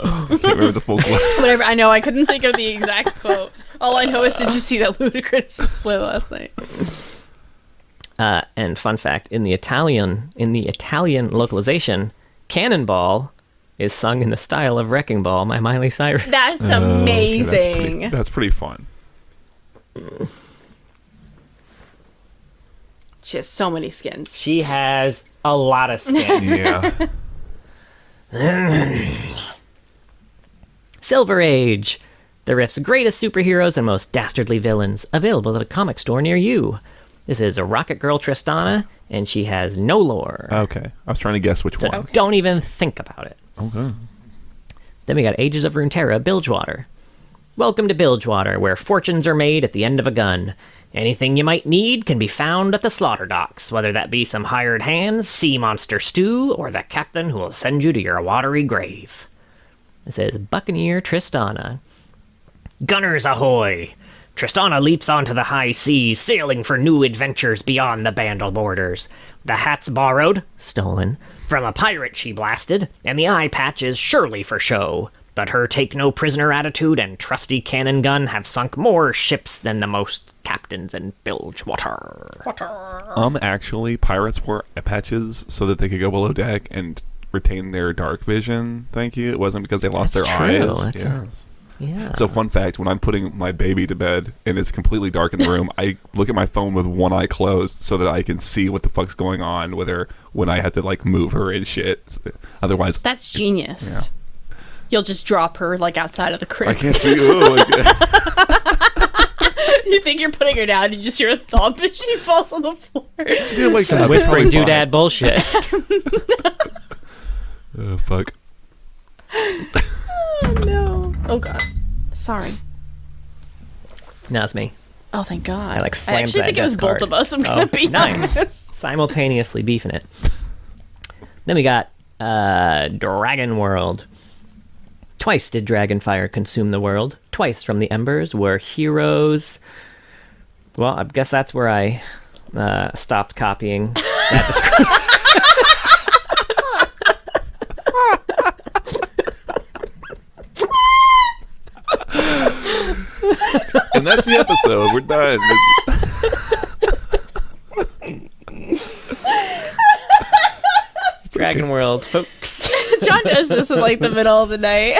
Can't remember the full quote. Whatever. I know. I couldn't think of the exact quote. All I know is, did you see that ludicrous display last night? And fun fact, in the Italian localization, Cannonball is sung in the style of Wrecking Ball by Miley Cyrus. That's Okay, amazing. that's pretty fun. She has so many skins. She has a lot of skin. Yeah. Silver Age, the Rift's greatest superheroes and most dastardly villains, available at a comic store near you. This is a Rocket Girl Tristana, and she has no lore. Okay. I was trying to guess which one. Okay. Don't even think about it. Okay. Then we got Ages of Runeterra, Bilgewater. Welcome to Bilgewater, where fortunes are made at the end of a gun. Anything you might need can be found at the slaughter docks, whether that be some hired hands, sea monster stew, or the captain who will send you to your watery grave. It says Buccaneer Tristana. Gunners ahoy! Tristana leaps onto the high seas, sailing for new adventures beyond the Bandle borders. The hat's borrowed, stolen, from a pirate she blasted, and the eye patch is surely for show. But her take-no-prisoner attitude and trusty cannon gun have sunk more ships than the most captains in Bilgewater. Actually, pirates wore eye patches so that they could go below deck and retain their dark vision. Thank you. It wasn't because they lost That's their true. eyes. That's Yeah. So, fun fact, when I'm putting my baby to bed and it's completely dark in the room, I look at my phone with one eye closed so that I can see what the fuck's going on with her when I have to, like, move her and shit. Otherwise... That's genius. Yeah. You'll just drop her, like, outside of the crib. I can't see... Ooh, You think you're putting her down, you just hear a thump and she falls on the floor. Some whispering doodad bullshit. Oh, fuck. Oh, no. Oh, God. Sorry. Now it's me. Oh, thank God. I, like, slammed actually that think it was desk both card. of us. I'm going to be nice. honest. Simultaneously beefing it. Then we got Dragon World. Twice did Dragonfire consume the world. Twice from the embers were heroes. Well, I guess that's where I stopped copying that description. And that's the episode. We're done. Dragon World, folks. John does this in, like, the middle of the night.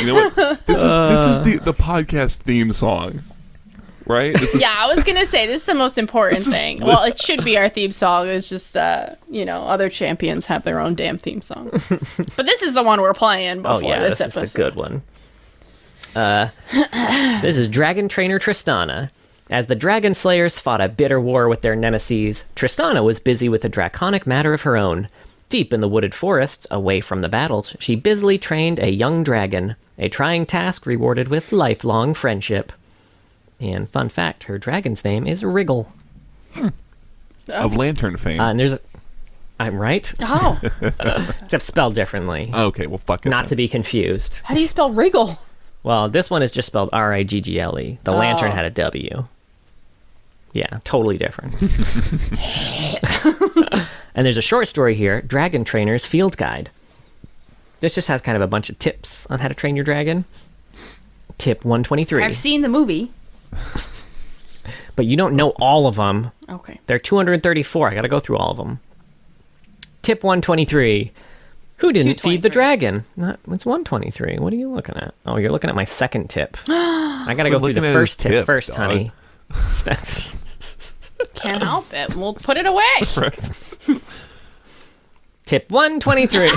You know what? This is the podcast theme song, right? This is, Yeah, I was going to say, this is the most important thing. Well, it should be our theme song. It's just, other champions have their own damn theme song. But this is the one we're playing before this episode. Is the good one. This is Dragon Trainer Tristana. As the Dragon Slayers fought a bitter war with their nemesis, Tristana was busy with a draconic matter of her own. Deep in the wooded forests, away from the battles, she busily trained a young dragon, a trying task rewarded with lifelong friendship. And fun fact, her dragon's name is Wriggle. of Lantern fame. And there's I'm right? Oh. Except spelled differently. Okay, well, fuck it. Not then. to be confused. How do you spell wriggle? Well, this one is just spelled R-I-G-G-L-E. The lantern had a W. Yeah, totally different. And there's a short story here, Dragon Trainer's Field Guide. This just has kind of a bunch of tips on how to train your dragon. Tip 123. I've seen the movie. But you don't know all of them. Okay. There are 234. I gotta go through all of them. Tip 123. Who didn't feed the dragon? It's 123. What are you looking at? Oh, you're looking at my second tip. I gotta go through the first tip first, dog. honey. Can't help it. We'll put it away. Tip 123.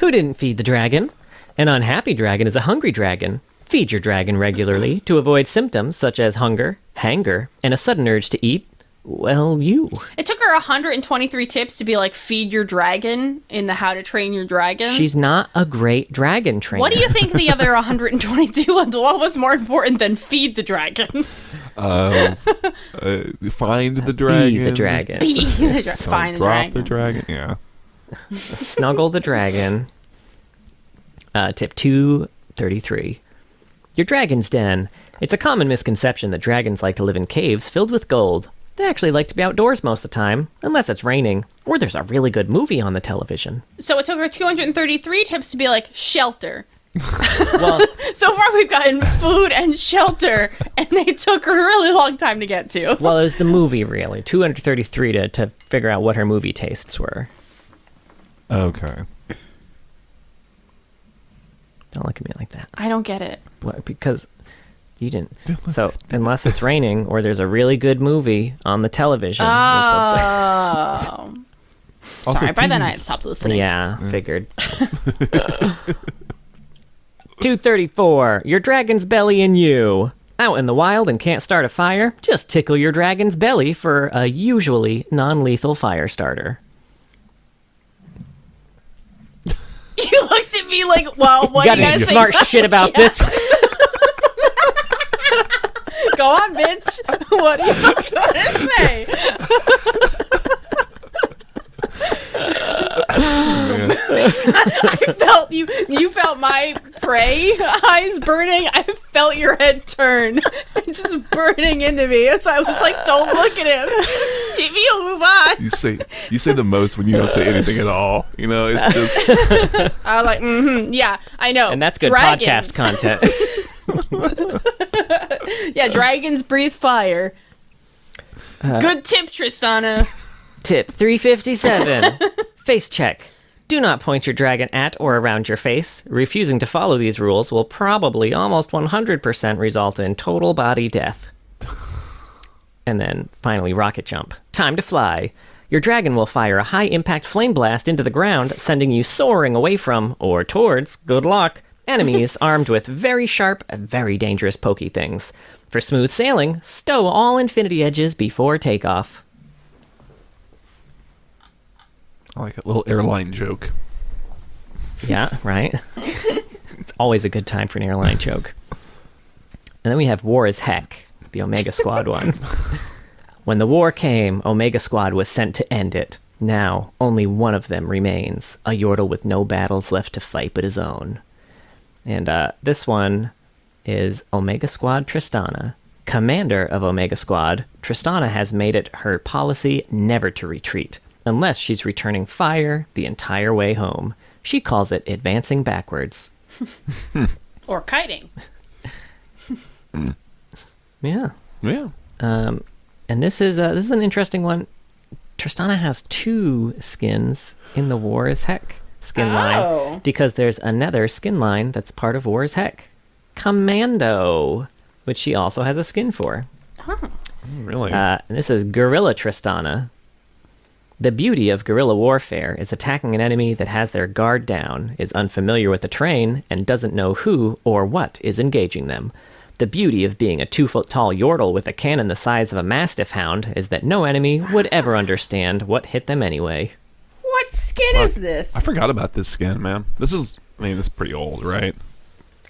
Who didn't feed the dragon? An unhappy dragon is a hungry dragon. Feed your dragon regularly to avoid symptoms such as hunger, hanger, and a sudden urge to eat. Well, you. It took her 123 tips to be like, feed your dragon in the How to Train Your Dragon. She's not a great dragon trainer. What do you think the other 122 ones? What was more important than feed the dragon? Find the dragon. Be the dragon. Be the dragon. Find the Drop dragon. the dragon. Yeah. Snuggle the dragon. Tip 233. Your dragon's den. It's a common misconception that dragons like to live in caves filled with gold. They actually like to be outdoors most of the time, unless it's raining, or there's a really good movie on the television. So it took her 233 tips to be like, shelter. Well, So far we've gotten food and shelter, and they took a really long time to get to. well, it was the movie, really. 233 to figure out what her movie tastes were. Okay. Don't look at me like that. I don't get it. What, because you didn't. So, unless it's raining or there's a really good movie on the television. is what Oh. Also, Sorry, by then I TVs. had stopped listening. Yeah, figured. 234. Your dragon's belly and you. Out in the wild and can't start a fire? Just tickle your dragon's belly for a usually non-lethal fire starter. You looked at me like, well, what You do got you any guys smart shit about this? Go on, bitch. What are you gonna say? Man. I felt you felt my prey eyes burning. I felt your head turn, just burning into me. So I was like, "Don't look at him. Maybe he'll move on." You say the most when you don't say anything at all. You know, it's just I was like, yeah, I know. And that's good Dragons. podcast content. Yeah, dragons breathe fire. Good tip, Tristana. Tip 357. Face check. Do not point your dragon at or around your face. Refusing to follow these rules will probably almost 100% result in total body death. And then finally, rocket jump. Time to fly. Your dragon will fire a high-impact flame blast into the ground, sending you soaring away from, or towards, good luck, enemies armed with very sharp, very dangerous pokey things. For smooth sailing, stow all infinity edges before takeoff. I like a little airline joke. Yeah, right? It's always a good time for an airline joke. And then we have War is Heck, the Omega Squad one. When the war came, Omega Squad was sent to end it. Now, only one of them remains, a Yordle with no battles left to fight but his own. And this one is Omega Squad Tristana. Commander of Omega Squad, Tristana has made it her policy never to retreat, unless she's returning fire the entire way home. She calls it advancing backwards. Or kiting. Yeah. Yeah. And this is an interesting one. Tristana has 2 skins in the War is Heck skin line, because there's another skin line that's part of War is Heck, Commando, which she also has a skin for. Really? And this is Guerrilla Tristana. The beauty of guerrilla warfare is attacking an enemy that has their guard down, is unfamiliar with the terrain, and doesn't know who or what is engaging them. The beauty of being a 2-foot-tall Yordle with a cannon the size of a Mastiff Hound is that no enemy would ever understand what hit them anyway. What skin is this? I forgot about this skin, man. This is pretty old, right?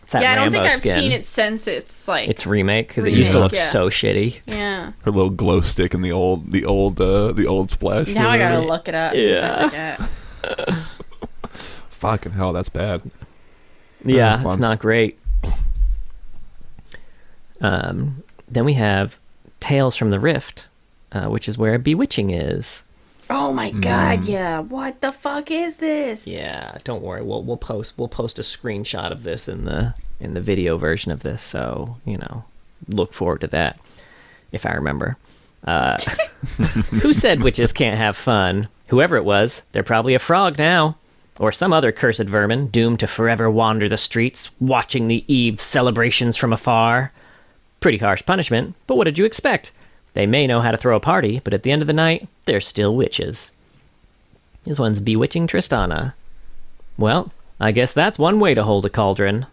It's that Yeah, I don't Rambo think I've skin. seen it since it's like. It's remake, because it used to look Yeah. so shitty. Yeah. Her little glow stick in the old splash. Now I gotta remember? look it up. 'Cause I Yeah. forget. Fucking hell, that's bad. Yeah, fun. it's not great. Then we have Tales from the Rift, which is where Bewitching is. Oh my god, yeah. What the fuck is this? Yeah, don't worry. We'll post a screenshot of this in the video version of this, so look forward to that if I remember. Who said witches can't have fun? Whoever it was, they're probably a frog now, or some other cursed vermin doomed to forever wander the streets, watching the Eve's celebrations from afar. Pretty harsh punishment, but what did you expect? They may know how to throw a party, but at the end of the night, they're still witches. This one's Bewitching Tristana. Well, I guess that's one way to hold a cauldron.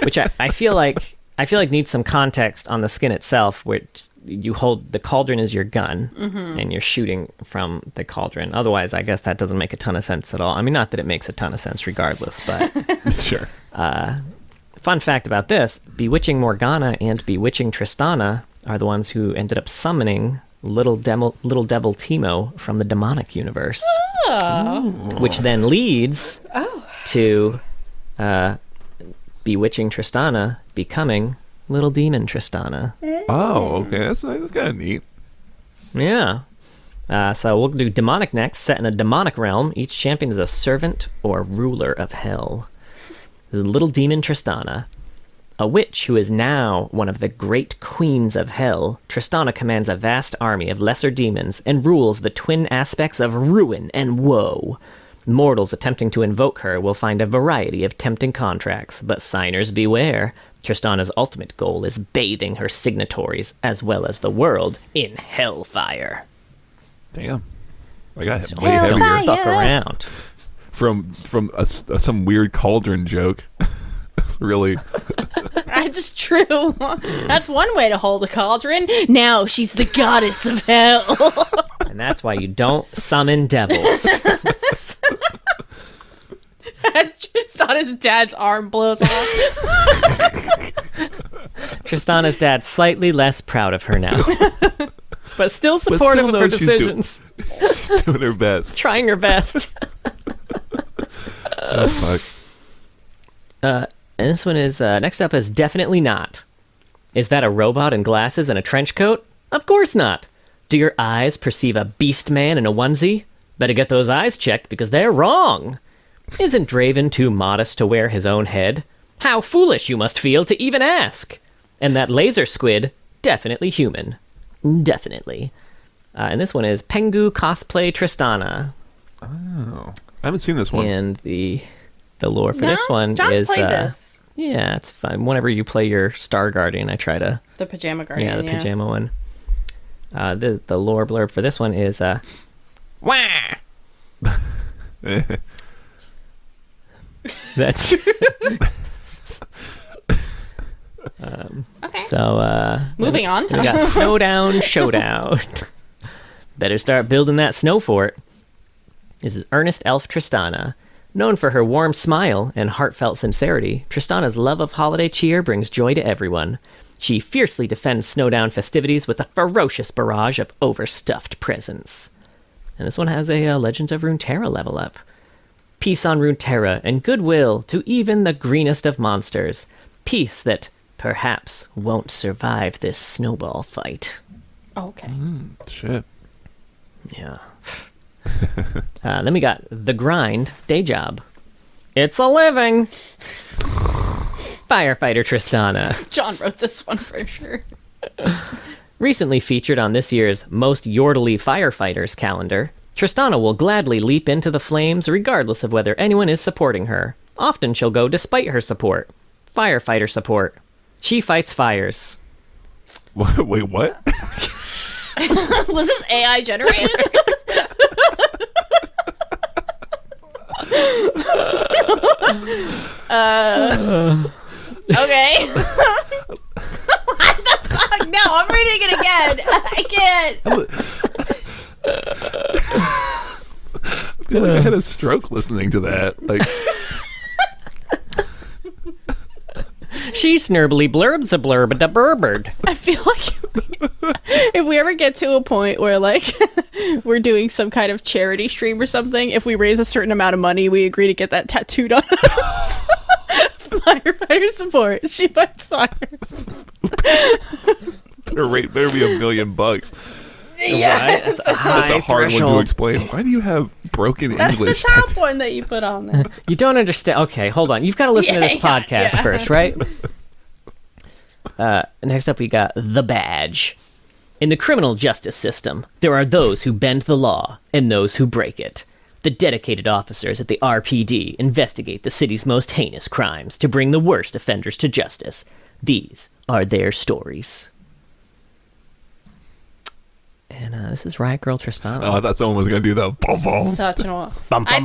Which I feel like needs some context on the skin itself, which you hold the cauldron is your gun, and you're shooting from the cauldron. Otherwise, I guess that doesn't make a ton of sense at all. I mean, not that it makes a ton of sense regardless, but... Sure. Fun fact about this, Bewitching Morgana and Bewitching Tristana are the ones who ended up summoning Little Devil Teemo from the demonic universe. Which then leads to Bewitching Tristana becoming little demon Tristana. Oh, okay. That's kind of neat. Yeah. So we'll do demonic next. Set in a demonic realm, each champion is a servant or ruler of hell. The little demon Tristana. A witch who is now one of the great queens of hell, Tristana commands a vast army of lesser demons and rules the twin aspects of ruin and woe. Mortals attempting to invoke her will find a variety of tempting contracts, but signers beware. Tristana's ultimate goal is bathing her signatories, as well as the world, in hellfire. Damn. I got So way heavier. Hellfire. Fuck around. From some weird cauldron joke. That's really... That's true. That's one way to hold a cauldron. Now she's the goddess of hell. And that's why you don't summon devils. Tristana's dad's arm blows off. Tristana's dad slightly less proud of her now. But still supportive of her knows decisions. She's doing her best. Trying her best. Oh, fuck. And this one is, next up is Definitely Not. Is that a robot in glasses and a trench coat? Of course not. Do your eyes perceive a beast man in a onesie? Better get those eyes checked because they're wrong. Isn't Draven too modest to wear his own head? How foolish you must feel to even ask. And that laser squid, definitely human. Definitely. And this one is Pengu Cosplay Tristana. Oh. I haven't seen this one. And the lore for this one John's is... played this. Yeah, it's fine. Whenever you play your Star Guardian, I try to... The Pajama Guardian, Yeah, the pajama one. The lore blurb for this one is... Wah! That's... Okay. So, Moving on. we got Snowdown Showdown. Better start building that snow fort. This is Earnest Elf Tristana. Known for her warm smile and heartfelt sincerity, Tristana's love of holiday cheer brings joy to everyone. She fiercely defends Snowdown festivities with a ferocious barrage of overstuffed presents. And this one has a Legends of Runeterra level up. Peace on Runeterra and goodwill to even the greenest of monsters. Peace that perhaps won't survive this snowball fight. Okay. Shit. Yeah. Then we got The Grind Day Job. It's a living. Firefighter Tristana. John wrote this one for sure. Recently featured on this year's Most Yordly Firefighters calendar, Tristana will gladly leap into the flames regardless of whether anyone is supporting her. Often she'll go despite her support. Firefighter support. She fights fires. Wait, what? Was this AI generated? Okay. What the fuck? No, I'm reading it again. I can't. I feel like I had a stroke listening to that. Like, She snurbly blurbs a blurb a burbard. I feel like if we ever get to a point where like we're doing some kind of charity stream or something, if we raise a certain amount of money, we agree to get that tattooed on us. Firefighter support. She fights fires. better be $1 million. Right? That's a high That's a hard threshold. one to explain. Why do you have broken That's English? the top one that you put on there. You don't understand. Okay, hold on. You've got to listen to this podcast first, right? Next up, we got The Badge. In the criminal justice system, there are those who bend the law and those who break it. The dedicated officers at the RPD investigate the city's most heinous crimes to bring the worst offenders to justice. These are their stories. And this is Riot Girl Tristana. Oh, I thought someone was going to do the bum bum. Such an I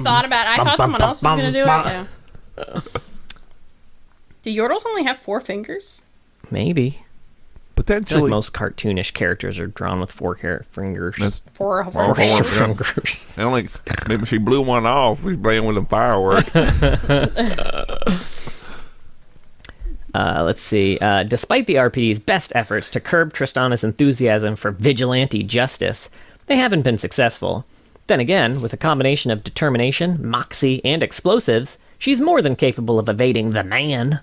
thought about it. I thought someone else was going to do it. Yeah. Do Yordles only have 4 fingers? Maybe. I feel Potentially. like most cartoonish characters are drawn with 4 fingers. That's 4 fingers. fingers. I don't like. Maybe she blew one off. She's playing with a firework. Let's see. Despite the RPD's best efforts to curb Tristana's enthusiasm for vigilante justice, they haven't been successful. Then again, with a combination of determination, moxie, and explosives, she's more than capable of evading the man.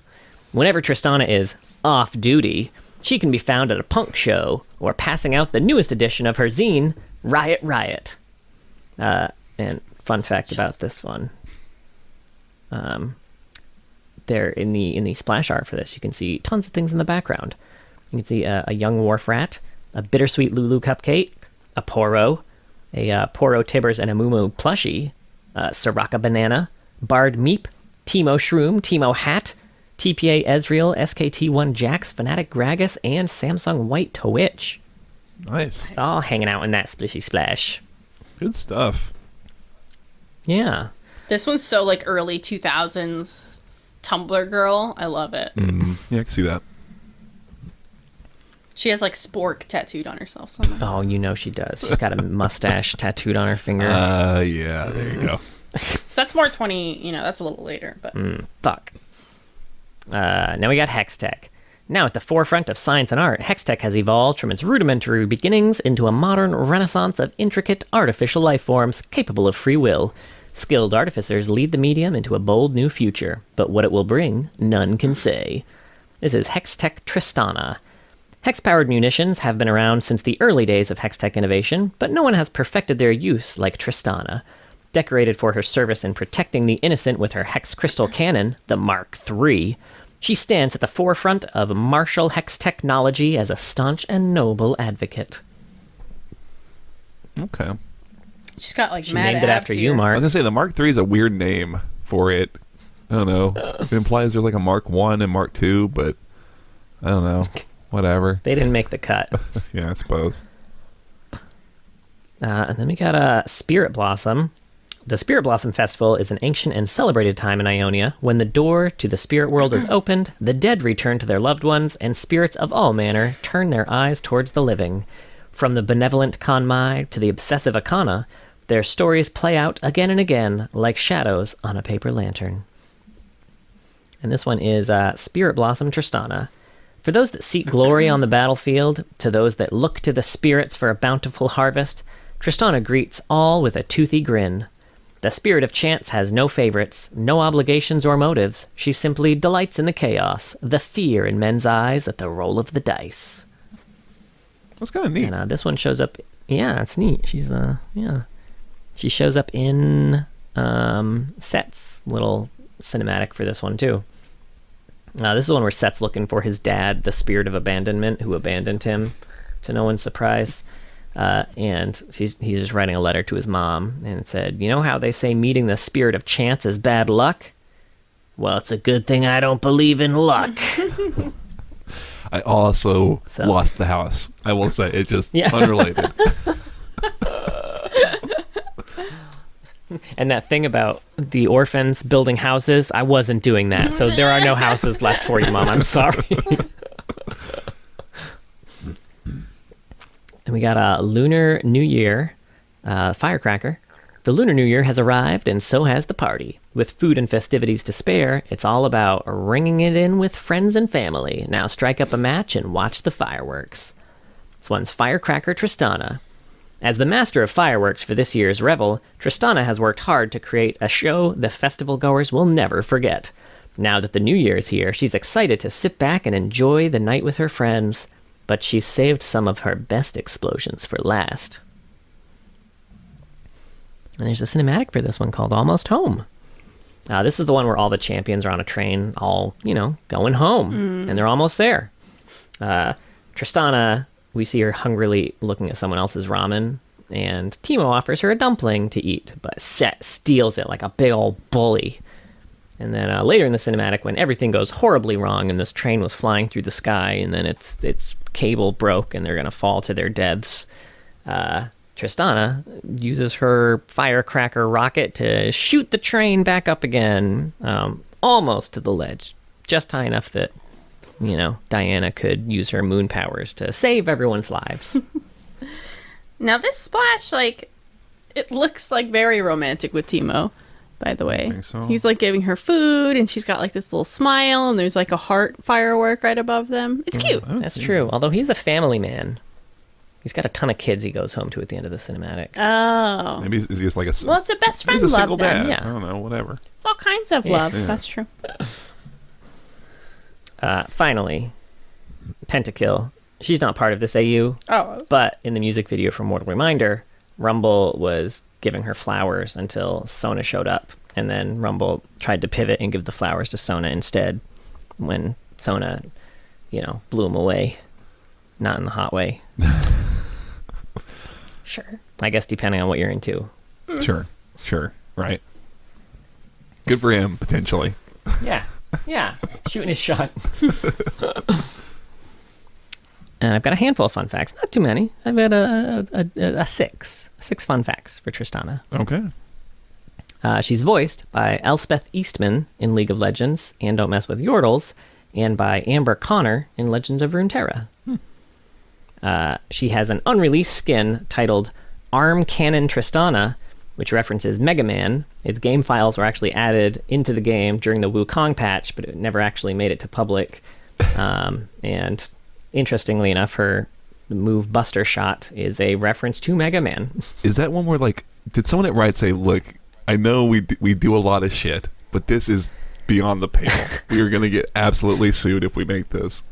Whenever Tristana is off duty, she can be found at a punk show or passing out the newest edition of her zine, Riot Riot. And fun fact about this one, there in the splash art for this, you can see tons of things in the background. You can see a young wharf rat, a bittersweet Lulu cupcake, a Poro, a Poro Tibbers and a Moo plushie, Soraka banana, Bard Meep, Teemo Shroom, Teemo Hat, TPA Ezreal, SKT1 Jax, Fnatic Gragas, and Samsung White Twitch. Nice. It's all hanging out in that splishy splash. Good stuff. Yeah. This one's so like early 2000s Tumblr girl. I love it. Yeah, I can see that. She has like Spork tattooed on herself somewhere. Oh, you know she does. She's got a mustache tattooed on her finger. Yeah, there you go. That's more 20, that's a little later, but Fuck. Now we got Hextech. Now at the forefront of science and art, Hextech has evolved from its rudimentary beginnings into a modern renaissance of intricate artificial life forms capable of free will. Skilled artificers lead the medium into a bold new future, but what it will bring, none can say. This is Hextech Tristana. Hex-powered munitions have been around since the early days of Hextech innovation, but no one has perfected their use like Tristana. Decorated for her service in protecting the innocent with her Hex Crystal Cannon, the Mark III, she stands at the forefront of martial hex technology as a staunch and noble advocate. Okay. she's got like She mad named it abs after here. you, I Mark. was gonna say the Mark III is a weird name for it. I don't know. It implies there's like a Mark I and Mark II, but I don't know. Whatever. They didn't make the cut. Yeah, I suppose. And then we got a Spirit Blossom. The Spirit Blossom Festival is an ancient and celebrated time in Ionia. When the door to the spirit world is opened, the dead return to their loved ones, and spirits of all manner turn their eyes towards the living. From the benevolent Kanmai to the obsessive Akana, their stories play out again and again like shadows on a paper lantern. And this one is Spirit Blossom Tristana. For those that seek glory on the battlefield, to those that look to the spirits for a bountiful harvest, Tristana greets all with a toothy grin. The spirit of chance has no favorites, no obligations or motives. She simply delights in the chaos, the fear in men's eyes at the roll of the dice. That's kind of neat. And this one shows up. Yeah, it's neat. She's yeah. She shows up in Set's little cinematic for this one too. This is one where Set's looking for his dad, the spirit of abandonment, who abandoned him, to no one's surprise. And he's just writing a letter to his mom, and it said, "You know how they say meeting the spirit of chance is bad luck? Well, it's a good thing I don't believe in luck." I also lost the house. I will say it just unrelated. And that thing about the orphans building houses, I wasn't doing that. So there are no houses left for you, Mom. I'm sorry. And we got a Lunar New Year firecracker. The Lunar New Year has arrived, and so has the party. With food and festivities to spare, it's all about ringing it in with friends and family. Now strike up a match and watch the fireworks. This one's Firecracker Tristana. As the master of fireworks for this year's revel, Tristana has worked hard to create a show the festival goers will never forget. Now that the New Year's here, she's excited to sit back and enjoy the night with her friends, but she's saved some of her best explosions for last. And there's a cinematic for this one called Almost Home. This is the one where all the champions are on a train, all, going home, and they're almost there. Tristana, we see her hungrily looking at someone else's ramen, and Teemo offers her a dumpling to eat, but Set steals it like a big old bully. And then later in the cinematic, when everything goes horribly wrong and this train was flying through the sky and then its cable broke and they're going to fall to their deaths, Tristana uses her firecracker rocket to shoot the train back up again, almost to the ledge, just high enough that Diana could use her moon powers to save everyone's lives. Now this splash, it looks like very romantic with Teemo, by the way. I think so. He's giving her food, and she's got this little smile, and there's a heart firework right above them. It's cute. That's true. Although he's a family man. He's got a ton of kids he goes home to at the end of the cinematic. Oh. Maybe he's just like a... Well, it's a best friend he's a love single then. dad. Yeah. I don't know, whatever. It's all kinds of love. Yeah. That's true. Finally, Pentakill. She's not part of this AU, but in the music video for Mortal Reminder, Rumble was giving her flowers until Sona showed up, and then Rumble tried to pivot and give the flowers to Sona instead when Sona, blew him away. Not in the hot way. Sure. I guess depending on what you're into. Sure. Right. Good for him, potentially. Yeah. Shooting his shot. And I've got a handful of fun facts. Not too many. I've got a six. 6 fun facts for Tristana. Okay. She's voiced by Elspeth Eastman in League of Legends and Don't Mess with Yordles, and by Amber Connor in Legends of Runeterra. She has an unreleased skin titled Arm Canon Tristana, which references Mega Man. Its game files were actually added into the game during the Wukong patch, but it never actually made it to public. And interestingly enough, her move Buster Shot is a reference to Mega Man. Is that one where, did someone at Riot say, look, I know we do a lot of shit, but this is beyond the pale. We are going to get absolutely sued if we make this.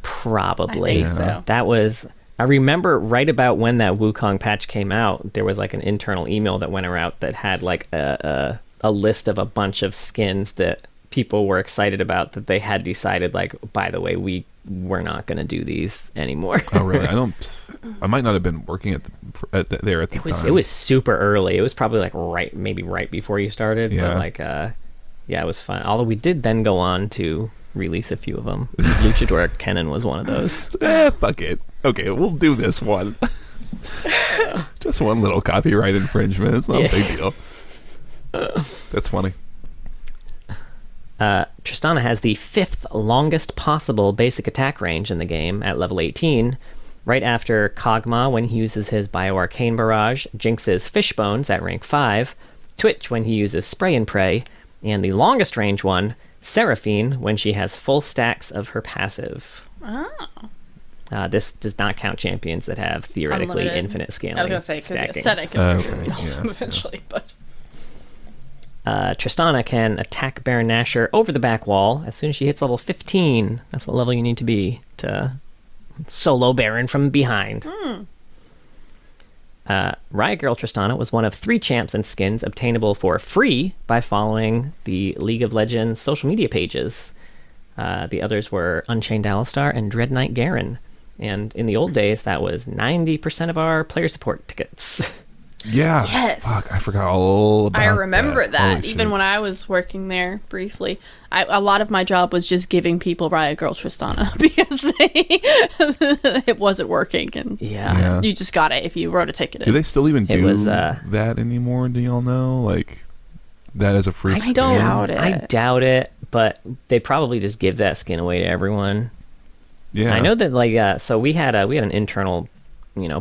Probably. I think so. That was... I remember right about when that Wukong patch came out, there was an internal email that went around that had a list of a bunch of skins that people were excited about that they had decided, by the way, we're not going to do these anymore. Oh, really? I might not have been working at the time. It was super early. It was probably right before you started. Yeah. But it was fun. Although we did then go on to release a few of them. Luchador Canon was one of those. Fuck it. Okay, we'll do this one. Just one little copyright infringement. It's not a big deal. That's funny. Tristana has the 5th longest possible basic attack range in the game at level 18, right after Kog'Maw when he uses his Bioarcane Barrage, Jinx's Fishbones at rank 5, Twitch when he uses Spray and Pray, and the longest range one, Seraphine, when she has full stacks of her passive. This does not count champions that have theoretically Unlimited. Infinite scaling. I was going to say, because stacking. it said I can for sure beat yeah. them eventually, but... Tristana can attack Baron Nashor over the back wall as soon as she hits level 15. That's what level you need to be to solo Baron from behind. Riot Girl Tristana was one of 3 champs and skins obtainable for free by following the League of Legends social media pages. The others were Unchained Alistar and Dread Knight Garen. And in the old days, that was 90% of our player support tickets. Yeah. Yes. Fuck, I forgot all about I remember that, Holy even shit. when I was working there briefly. A lot of my job was just giving people Riot Girl Tristana because it wasn't working, and Yeah. you just got it if you wrote a ticket Do in. they still even do was, that anymore? Do y'all know? That as a free I skin? doubt it. I doubt it, but they probably just give that skin away to everyone. Yeah. I know that so we had an internal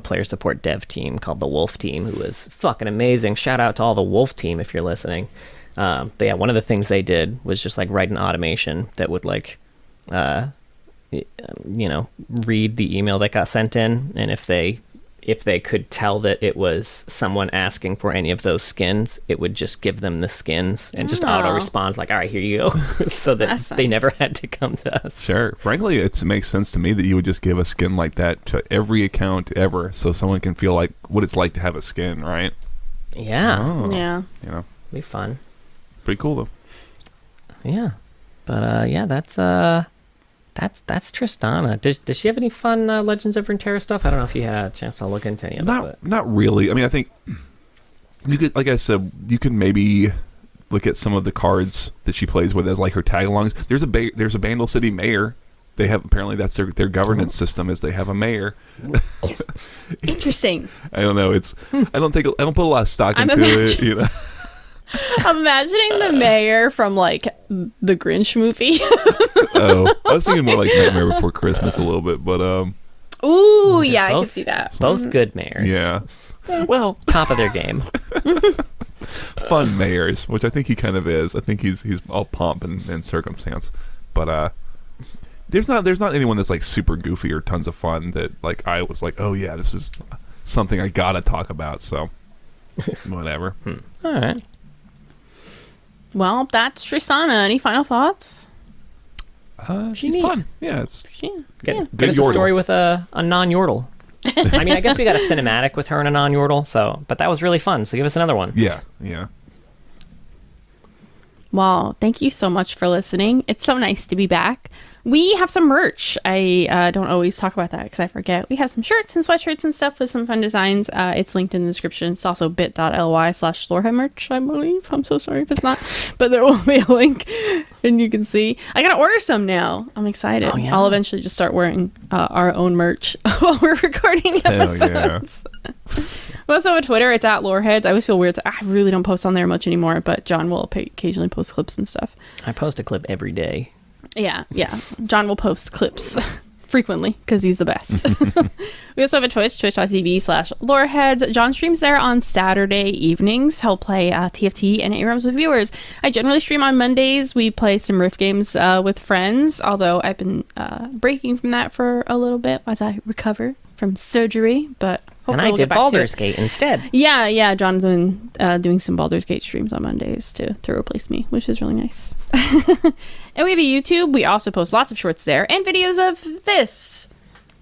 player support dev team called the Wolf team, who was fucking amazing. Shout out to all the Wolf team if you're listening. But yeah, one of the things they did was just write an automation that would read the email that got sent in, and if they could tell that it was someone asking for any of those skins, it would just give them the skins and just auto respond all right, here you go. So that they never had to come to us. Sure. Frankly, it makes sense to me that you would just give a skin like that to every account ever, so someone can feel like what it's like to have a skin, right? Yeah. Oh, Yeah. Be fun. Pretty cool though. Yeah. But that's Tristana. Does she have any fun Legends of Runeterra stuff? I don't know if you had a chance to look into any of it. Not really. I mean, I think you could, like I said, you can maybe look at some of the cards that she plays with as her tag-alongs. There's a Bandle City mayor. They have, apparently that's their governance system, is they have a mayor. Interesting. I don't know. I don't put a lot of stock I'm into it. I'm imagining the mayor from the Grinch movie. Oh, I was thinking more like Nightmare Before Christmas a little bit, but Ooh, yeah, I both- can see that. Both good mayors. yeah. Well, Top of their game. fun mayors, which I think he kind of is. I think he's all pomp and circumstance, but there's not anyone that's super goofy or tons of fun that I was oh yeah, this is something I gotta talk about. So whatever. All right. Well, that's Tristana. Any final thoughts? She's neat. fun. Yeah, it's Get Good us a Yordle. story with a non-Yordle. I mean, I guess we got a cinematic with her and a non-Yordle, but that was really fun. So give us another one. yeah. Well, thank you so much for listening. It's so nice to be back. We have some merch. I don't always talk about that because I forget. We have some shirts and sweatshirts and stuff with some fun designs. It's linked in the description. It's also bit.ly/lorehead merch, I believe. I'm so sorry if it's not. But there will be a link and you can see. I got to order some now. I'm excited. Oh, yeah. I'll eventually just start wearing our own merch while we're recording episodes. We also have a Twitter. It's at Loreheads. I always feel weird. I really don't post on there much anymore, but John will occasionally post clips and stuff. I post a clip every day. Yeah. John will post clips frequently because he's the best. We also have a Twitch, twitch.tv/Loreheads. John streams there on Saturday evenings. He'll play TFT and ARAMs with viewers. I generally stream on Mondays. We play some Rift games with friends, although I've been breaking from that for a little bit as I recover from surgery, but hopefully And I we'll did get back to Baldur's it. Gate instead. Yeah, John's been doing some Baldur's Gate streams on Mondays to replace me, which is really nice. And we have a YouTube. We also post lots of shorts there and videos of this.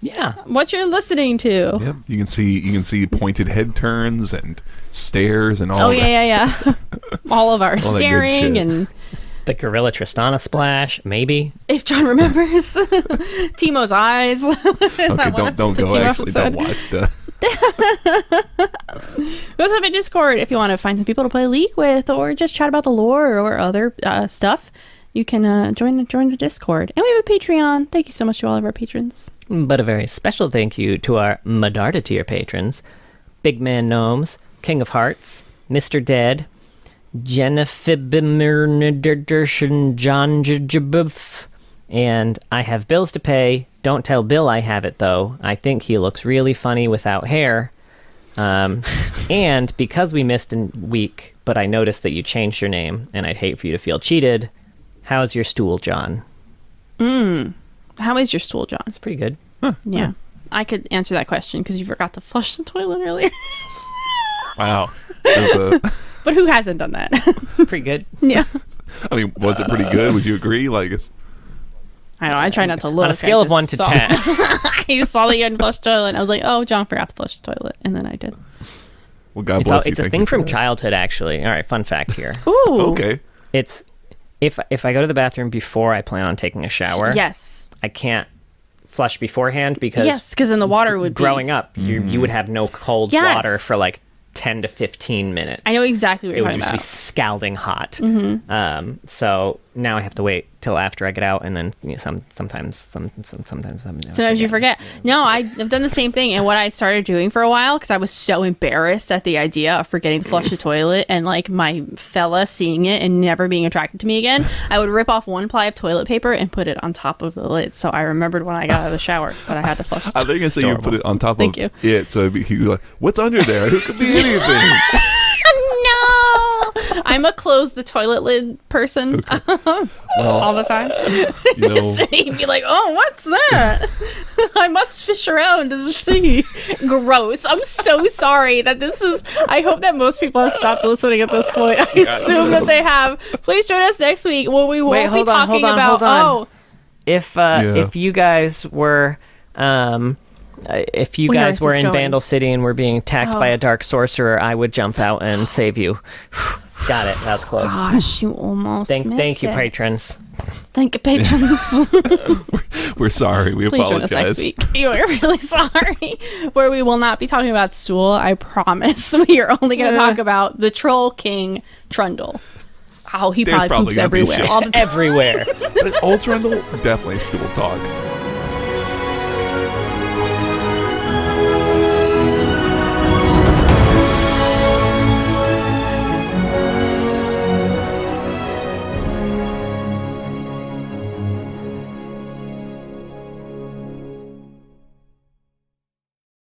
Yeah. What you're listening to. Yep. You can see pointed head turns and stares and all. Oh, yeah. All of our All that good staring shit. and The Gorilla Tristana splash, maybe. if John remembers, Timo's eyes. Okay, don't go. Actually, don't watch the. We also have a Discord if you want to find some people to play League with or just chat about the lore or other stuff. You can join the Discord. And we have a Patreon. Thank you so much to all of our patrons. But a very special thank you to our Medarda tier patrons: Big Man Gnomes, King of Hearts, Mr. Dead, Jennifer, and I have bills to pay. Don't tell Bill I have it, though. I think he looks really funny without hair. And because we missed a week, but I noticed that you changed your name, and I'd hate for you to feel cheated. How's your stool, John? How is your stool, John? It's pretty good. Yeah. I could answer that question because you forgot to flush the toilet earlier. Wow. But who hasn't done that? It's pretty good. Yeah. I mean, was it pretty good? Would you agree? Like, it's. I don't know. I try not to look. On a scale I of just 1 to saw- 10. I saw that you hadn't flushed the toilet. And I was like, oh, John forgot to flush the toilet. And then I did. Well, God bless you. It's a Thank thing you for from that. childhood, actually. All right, fun fact here. Ooh. Okay. It's if I go to the bathroom before I plan on taking a shower, Yes. I can't flush beforehand because Yes, because then the water would growing be... up, you would have no cold Yes. water for like 10 to 15 minutes. I know exactly what It you're would talking just be about. scalding hot. So now I have to wait till after I get out, and then sometimes Sometimes you forget. No, I've done the same thing. And what I started doing for a while, because I was so embarrassed at the idea of forgetting to flush the toilet and like my fella seeing it and never being attracted to me again, I would rip off one ply of toilet paper and put it on top of the lid. So I remembered when I got out of the shower that I had to flush the I toilet. think I said you put it on top Thank of you. it, so he'd be like, "What's under there? It could be anything." No! I'm a close the toilet lid person all the time. You know, So he'd be like, oh, what's that? I must fish around to see. Gross. I'm so sorry that this is... I hope that most people have stopped listening at this point. I assume that they have. Please join us next week where we won't be talking about... Oh, If you guys were if you Where guys is were this in going? Bandle City and were being attacked by a dark sorcerer, I would jump out and save you. Got it. That was close. gosh, you almost Thank missed you, it. patrons. Thank you, patrons. we're sorry. We Please join us apologize. next week. You are really sorry. Where we will not be talking about stool, I promise. We are only going to talk about the Troll King Trundle. Oh, he There's probably probably poops gonna be everywhere shit. all the time. Everywhere. But Old Trundle, definitely stool talk.